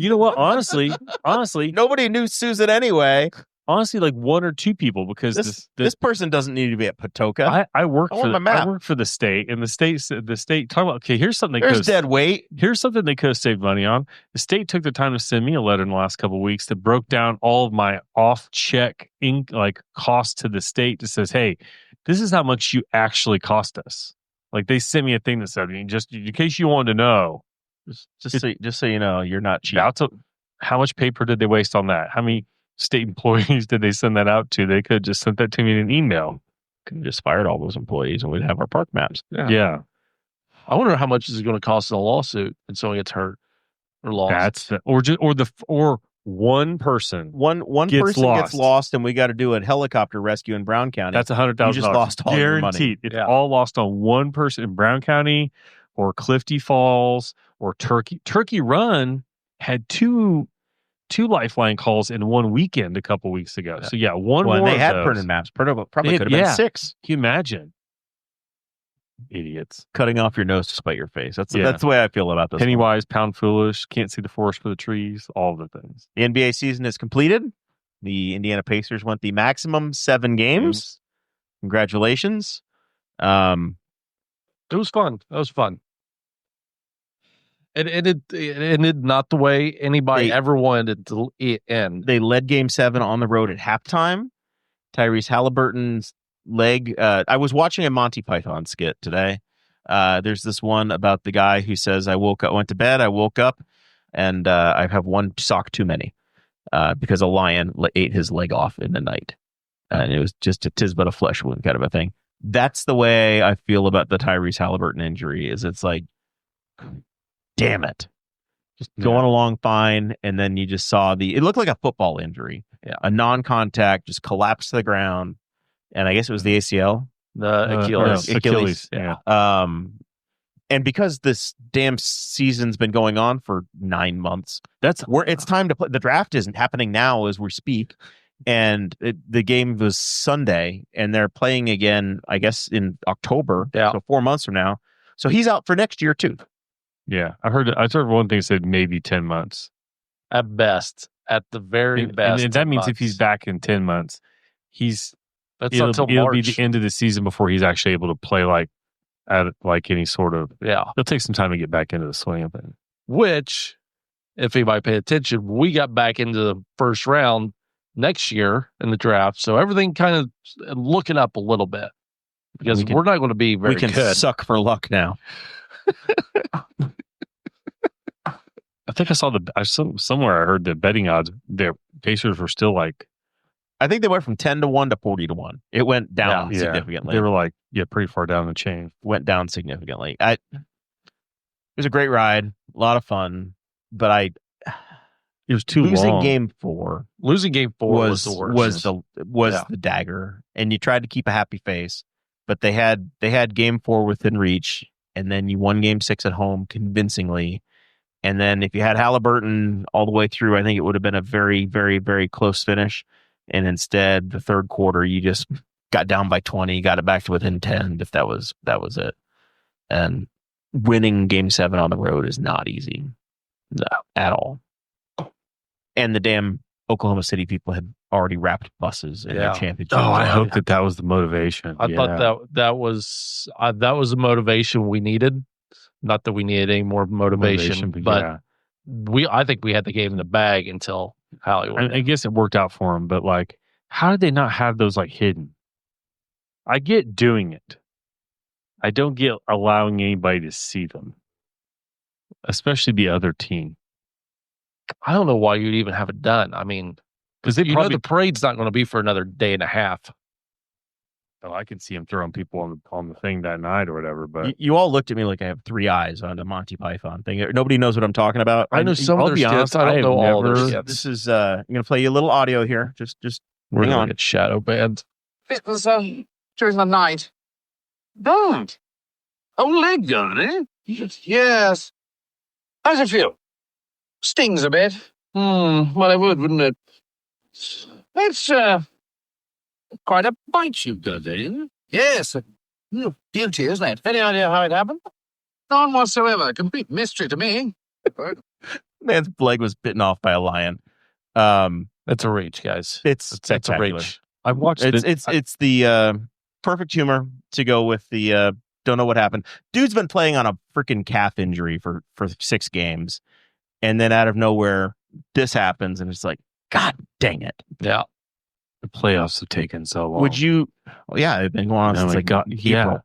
know what? Honestly, Nobody knew Susan anyway. honestly, like 1 or 2 people, because This person doesn't need to be at Patoka. I work I want my map. I work for the state, and the state talking about, okay, here's something There's dead weight. Here's something they could have saved money on. The state took the time to send me a letter in the last couple of weeks that broke down all of my off-check costs to the state that says, hey, this is how much you actually cost us. Like, they sent me a thing that said, just in case you wanted to know, Just so you know, you're not cheap. how much paper did they waste on that? How many state employees did they send that out to? They could have just sent that to me in an email. Could have just fired all those employees and we'd have our park maps. Yeah. I wonder how much is it going to cost in a lawsuit and someone gets hurt or lost. Or one person. One person gets lost, and we got to do a helicopter rescue in Brown County. That's $100,000. You just lost all your money. Guaranteed. It's all lost on one person in Brown County, or Clifty Falls, or Turkey. Turkey Run had two lifeline calls in one weekend a couple weeks ago. So one more. And they had of those. printed maps. Probably could have been 6. Can you imagine? Idiots. Cutting off your nose to spite your face. That's the way I feel about this. Penny wise, pound foolish. Can't see the forest for the trees. All the things. The NBA season is completed. The Indiana Pacers went the maximum 7 games. Congratulations. It was fun. That was fun. It ended not the way anybody ever wanted it to end. They led Game 7 on the road at halftime. Tyrese Halliburton's leg. I was watching a Monty Python skit today. There's this one about the guy who says, went to bed, I woke up, and I have one sock too many because a lion ate his leg off in the night. And it was just a 'tis but a flesh wound kind of a thing. That's the way I feel about the Tyrese Halliburton injury. Is it's like, damn it, just going along fine, and then you just saw it looked like a football injury, a non-contact, just collapsed to the ground, and I guess it was the ACL, the Achilles. Yeah. And because this damn season's been going on for 9 months, it's time to play. The draft isn't happening now as we speak, and the game was Sunday, and they're playing again, I guess, in October, so 4 months from now. So he's out for next year too. Yeah, I heard one thing said maybe 10 months. At best. At the very best. And that means if he's back in 10 months, until it'll be the end of the season before he's actually able to play at any sort of. Yeah. It'll take some time to get back into the swing of it. Which, if anybody paid attention, we got back into the first round next year in the draft. So everything kind of looking up a little bit because we're not going to be very good. We can suck for luck now. I think I saw somewhere I heard the betting odds. The Pacers were still I think they went from 10-1 to 40-1. It went down significantly. They were pretty far down the chain. Went down significantly. It was a great ride, a lot of fun, but it was too long. Losing game 4 was the worst. Was the dagger, and you tried to keep a happy face, but they had game 4 within reach, and then you won game 6 at home convincingly. And then if you had Halliburton all the way through, I think it would have been a very, very, very close finish. And instead, the third quarter, you just got down by 20, got it back to within 10, if that was it. And winning game 7 on the road is not easy. No, at all. And the damn Oklahoma City people had already wrapped buses in their championship. Oh, I hope that was the motivation. I thought that was the motivation we needed. Not that we needed any more motivation, but I think we had the game in the bag until Hollywood. I guess it worked out for them, but how did they not have those hidden? I get doing it. I don't get allowing anybody to see them, especially the other team. I don't know why you'd even have it done. I mean, because the parade's not going to be for another day and a half. Oh, I could see him throwing people on the thing that night or whatever. But you all looked at me like I have 3 eyes on the Monty Python thing. Nobody knows what I'm talking about. I know some of their skits. I don't know all their skits. This is I'm going to play you a little audio here. Just we're hang going on. to get shadow banned. It was during the night. Don't. Whole leg gone, eh? Yes. How's it feel? Stings a bit. Well, it would, wouldn't it? It's quite a bite you've got there. Yes. Beauty, isn't it? Any idea how it happened? None whatsoever. Complete mystery to me. Man's leg was bitten off by a lion. That's a reach, guys. It's That's a spectacular. reach. I watched It's the perfect humor to go with the don't know what happened. Dude's been playing on a freaking calf injury for 6 games, and then out of nowhere this happens, and it's like, God dang it! Yeah. the playoffs have taken so long. Would you? Well, yeah, it's been going on since like April. Yeah.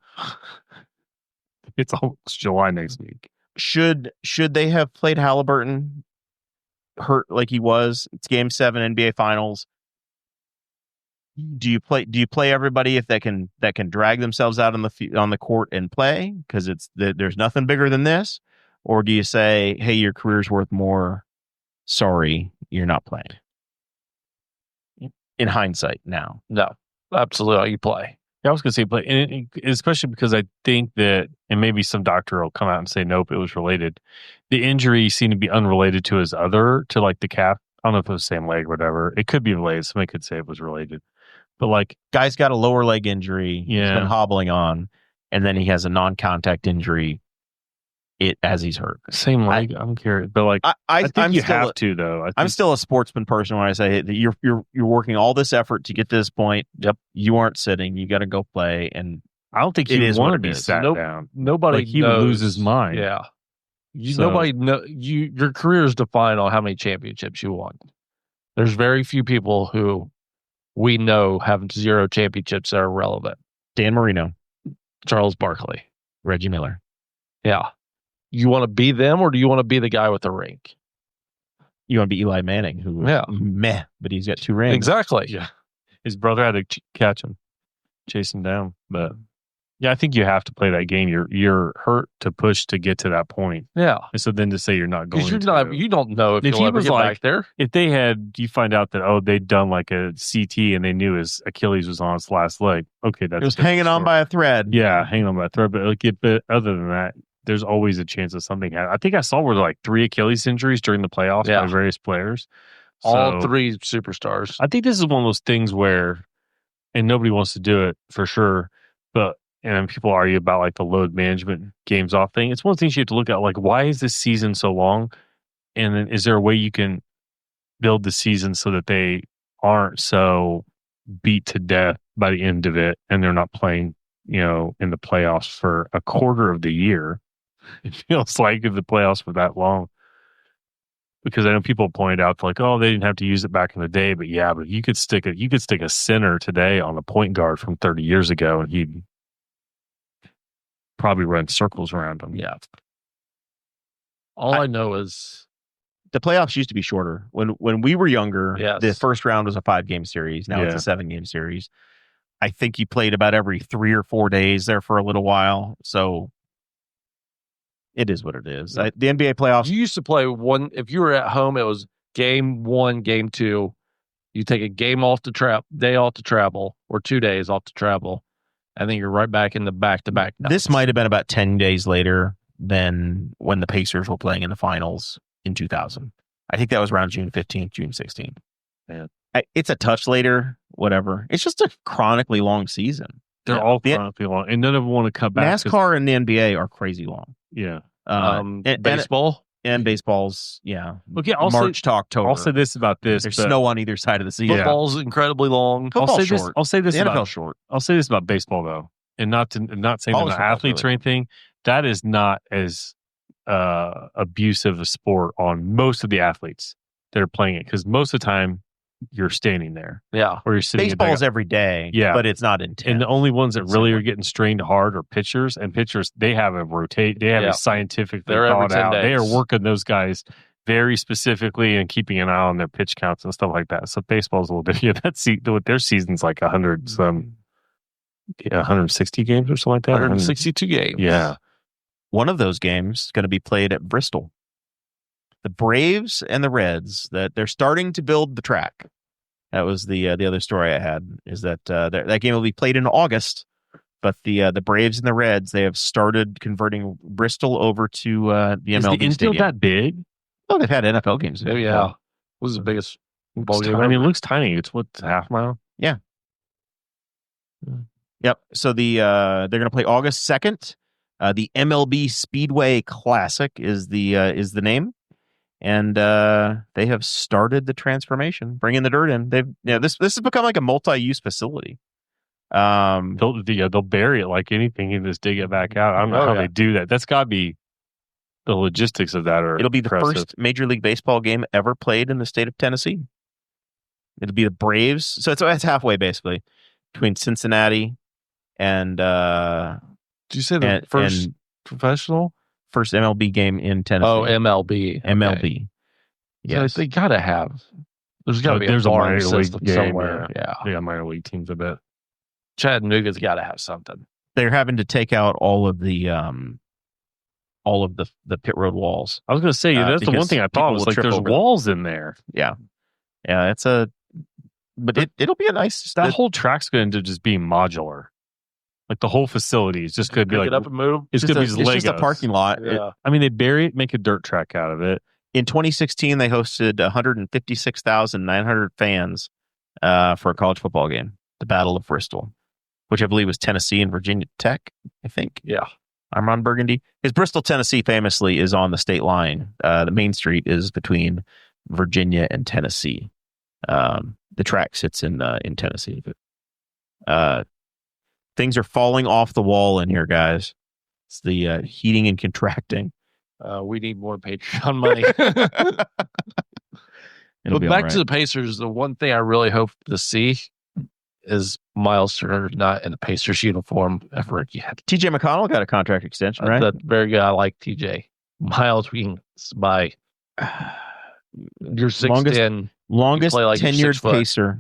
It's almost July next week. Should they have played Halliburton hurt like he was? It's Game 7 NBA Finals. Do you play everybody if that can drag themselves out on the court and play because there's nothing bigger than this, or do you say, hey, your career's worth more? Sorry, you're not playing. In hindsight, now, No, absolutely. You play. Yeah, I was going to say play, and especially because I think that, and maybe some doctor will come out and say, nope, it was related. The injury seemed to be unrelated to to like the calf. I don't know if it was the same leg or whatever. It could be related. Somebody could say it was related. But like, guy's got a lower leg injury. Yeah. He's been hobbling on, and then he has a non-contact injury. As he's hurt. same leg. I'm curious, but like, I think I'm you still have to though. I'm still a sportsman person when I say that you're working all this effort to get to this point. Yep. You aren't sitting. You got to go play. And I don't think it he is would what want it to be is. sat Nope. down. Nobody Like, he would knows. lose his mind. Yeah. So- Nobody know your career is defined on how many championships you won. There's very few people who we know have 0 championships that are relevant. Dan Marino, Charles Barkley. Reggie Miller. Yeah. You want to be them, or do you want to be the guy with the ring? You want to be Eli Manning, who Yeah. meh, but he's got 2 rings. Exactly. Yeah. His brother had to catch him, chase him down. But yeah, I think you have to play that game. You're hurt to push to get to that point. Yeah. And so then to say you're not going Because to. you don't know if If you'll he ever was get like- back there. If they had, you find out that, they'd done like a CT and they knew his Achilles was on his last leg. Okay, that's It was hanging on by a thread. Yeah, hanging on by a thread. But other than that, there's always a chance that something happened. I think I saw were like 3 Achilles injuries during the playoffs Yeah. by various players. All So, 3 superstars. I think this is one of those things where, and nobody wants to do it for sure, but and people argue about like the load management games off thing. It's one of the things you have to look at. Like, why is this season so long? And then is there a way you can build the season so that they aren't so beat to death by the end of it, and they're not playing, in the playoffs for a quarter of the year? It feels like the playoffs were that long. Because I know people point out like, they didn't have to use it back in the day, but yeah, but you could stick a center today on a point guard from 30 years ago, and he'd probably run circles around him. Yeah. All I know is The playoffs used to be shorter. When we were younger, Yes. the first round was a 5-game series. Now it's Yeah. a 7-game series. I think you played about every 3 or 4 days there for a little while. So it is what it is. The NBA playoffs. you used to play one. If you were at home, it was game 1, game 2. You take a game off day off to travel, or 2 days off to travel, and then you're right back in the back-to-back. This might have been about 10 days later than when the Pacers were playing in the finals in 2000. I think that was around June 15th, June 16th. Yeah. It's a touch later, whatever. It's just a chronically long season. They're Yeah. all The- chronically long, and none of them want to cut back. 'cause- NASCAR and the NBA are crazy long. Yeah. Baseball. And baseball's, yeah. Okay, I'll March to October. I'll say this about this. There's but snow on either side of the season. Yeah. Football's incredibly long. I'll Football's say this. short. I'll say this The about NFL's short. I'll say this about baseball though, and not saying College that the football's athletes really or anything. That is not as abusive a sport on most of the athletes that are playing it, because most of the time you're standing there Yeah. or you're sitting. in Baseball's dugout. every day, Yeah. but it's not intense. And the only ones that really Similar. are getting strained hard are pitchers. And pitchers, they have Yeah. a scientifically They're every thought 10 out. They are days. working those guys very specifically and keeping an eye on their pitch counts and stuff like that. So baseball's a little bit. Yeah, their season's like 160 games or something like that. 162 games. Yeah. One of those games is going to be played at Bristol. The Braves and the Reds, that they're starting to build the track. That was the other story I had, is that that game will be played in August, but the Braves and the Reds, they have started converting Bristol over to the Is the MLB infield stadium. that big? Oh, they've had NFL games. Oh, yeah. What was the biggest ball game? I mean, it looks tiny. It's what, half mile? Yep. So they're going to play August 2nd. The MLB Speedway Classic is the name, and they have started the transformation, bringing the dirt in. This has become like a multi-use facility. They'll bury it like anything and just dig it back out. I don't know how they do that. That's got to be the logistics of that. It'll be the impressive. first Major League Baseball game ever played in the state of Tennessee. It'll be the Braves, so it's halfway basically between Cincinnati and. Did you say the first professional? First MLB game in Tennessee. Oh, MLB. MLB. Okay. Yes. So they got to have. There's got to be a There's a farm minor system league game, somewhere. yeah. They got minor league teams, I bet. Chattanooga's got to have something. They're having to take out all of the pit road walls. I was going to say, that's the one thing I thought was like there's walls in there. Yeah. Yeah, but it'll be a nice. That whole track's going to just be modular. Like the whole facility is just going to be like Pick it up and move. It's going to be just Legos. It's just a parking lot. Yeah. They bury it, make a dirt track out of it. In 2016, they hosted 156,900 fans for a college football game, the Battle of Bristol, which I believe was Tennessee and Virginia Tech, I think. Yeah. I'm on Burgundy. Because Bristol, Tennessee famously is on the state line. The main street is between Virginia and Tennessee. The track sits in Tennessee. But, things are falling off the wall in here, guys. It's the heating and contracting. We need more Patreon money. But back to the Pacers, the one thing I really hope to see is Miles Turner not in a Pacers uniform ever again. TJ McConnell got a contract extension, right? That's very good. I like TJ. Miles, we can buy. You're 6'10". Longest like tenured Pacer,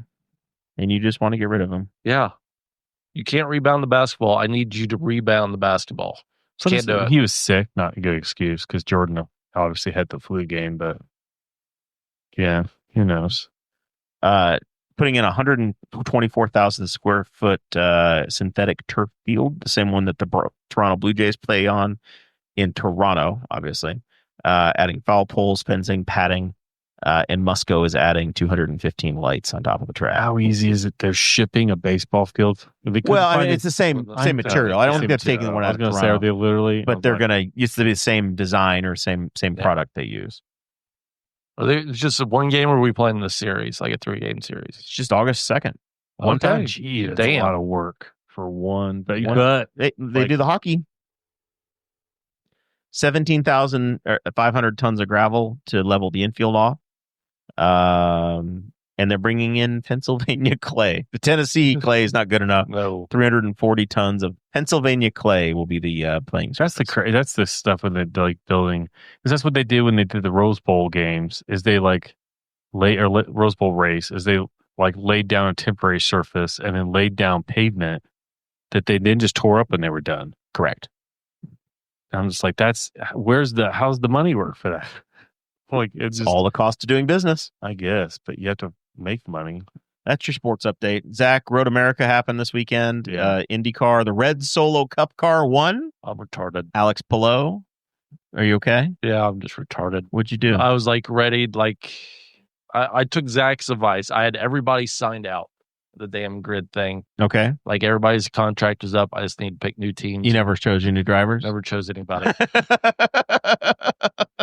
and you just want to get rid of him. Yeah. You can't rebound the basketball. I need you to rebound the basketball. Can't do it. He was sick, not a good excuse, because Jordan obviously had the flu game, but yeah, who knows? Putting in 124,000 square foot synthetic turf field, the same one that the Toronto Blue Jays play on in Toronto, obviously. Adding foul poles, fencing, padding, and Musco is adding 215 lights on top of the track. How easy is it? They're shipping a baseball field. It's the same material. I don't think they're taking one out of Toronto. Say, are they literally? But they're gonna use the same design or same product they use. It's just one game, or are we playing the series, like a 3-game series? It's just August 2nd. One time. Gee, that's damn. a lot of work for one. But they do the hockey. 17,500 tons of gravel to level the infield off. And they're bringing in Pennsylvania clay. The Tennessee clay is not good enough. No. 340 tons of Pennsylvania clay will be the playing surface. That's the stuff when they're like building, because that's what they did when they did the Rose Bowl games. Is they Rose Bowl race is they like laid down a temporary surface and then laid down pavement that they then just tore up when they were done. Correct. And I'm just like, how's the money work for that? Like it's just, all the cost of doing business, I guess, but you have to make money. That's your sports update. Zach, Road America happened this weekend. Yeah. IndyCar, the Red Solo Cup car won. I'm retarded. Alex Palou. Are you okay? Yeah, I'm just retarded. What'd you do? I was like ready, I took Zach's advice. I had everybody signed out the damn grid thing. Okay. Like everybody's contract is up. I just need to pick new teams. You never chose your new drivers? Never chose anybody.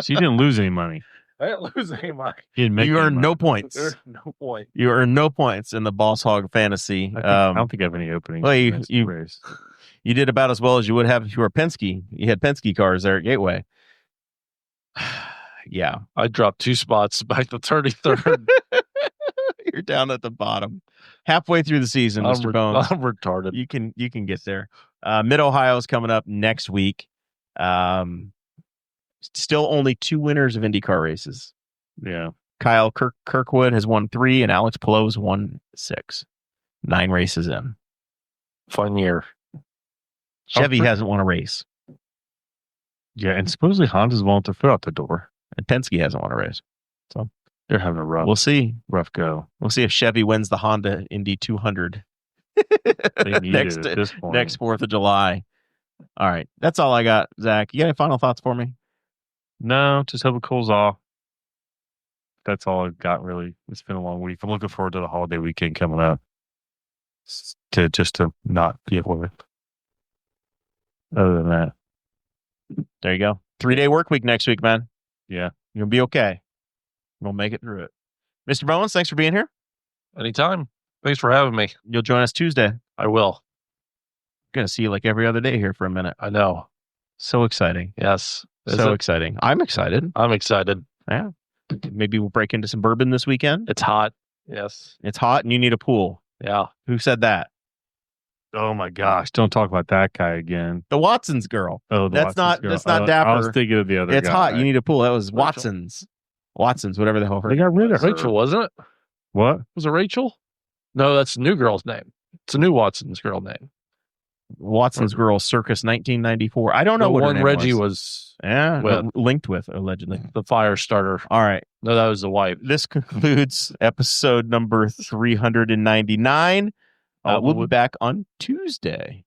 So you didn't lose any money. I didn't lose any money. You earned no points. No point. You earned no points in the Boss Hog Fantasy. I don't think I have any openings. Well, you did about as well as you would have if you were Penske. You had Penske cars there at Gateway. Yeah. I dropped 2 spots back to 33rd. You're down at the bottom. Halfway through the season, Mr. Bones. I'm retarded. You can get there. Mid-Ohio is coming up next week. Still only 2 winners of IndyCar races. Yeah. Kyle Kirkwood has won 3 and Alex Palou has won 6. 9 races in. Fun year. Chevy hasn't won a race. Yeah, and supposedly Honda's won't their foot out the door. And Penske hasn't won a race. So they're having a rough. We'll see. Rough go. We'll see if Chevy wins the Honda Indy 200 next 4th of July. All right. That's all I got, Zach. You got any final thoughts for me? No, just hope it cools off. That's all I've got, really. It's been a long week. I'm looking forward to the holiday weekend coming up to not be at work. Other than that, There you go. 3-day work week next week, man. Yeah. You'll be okay. We'll make it through it. Mr. Bowens, thanks for being here. Anytime. Thanks for having me. You'll join us Tuesday. I will. Going to see you like every other day here for a minute. I know. So exciting. Yes. So exciting. I'm excited. I'm excited. Yeah. Maybe we'll break into some bourbon this weekend. It's hot. Yes. It's hot and you need a pool. Yeah. Who said that? Oh my gosh! Don't talk about that guy again. The Watson's girl. Oh, That's not Dapper. I was thinking of the other. It's guy. hot. You need a pool. That was Rachel. Watson's, whatever the hell. They got rid of her. Rachel, wasn't it? What? Was it Rachel? No, that's the new girl's name. It's a new Watson's girl name. Watson's girl, Circus 1994. I don't know The what her one name Reggie was. was Yeah, with. linked with allegedly. the fire starter. All right. No, that was the wife. This concludes episode number 399. We'll be back on Tuesday.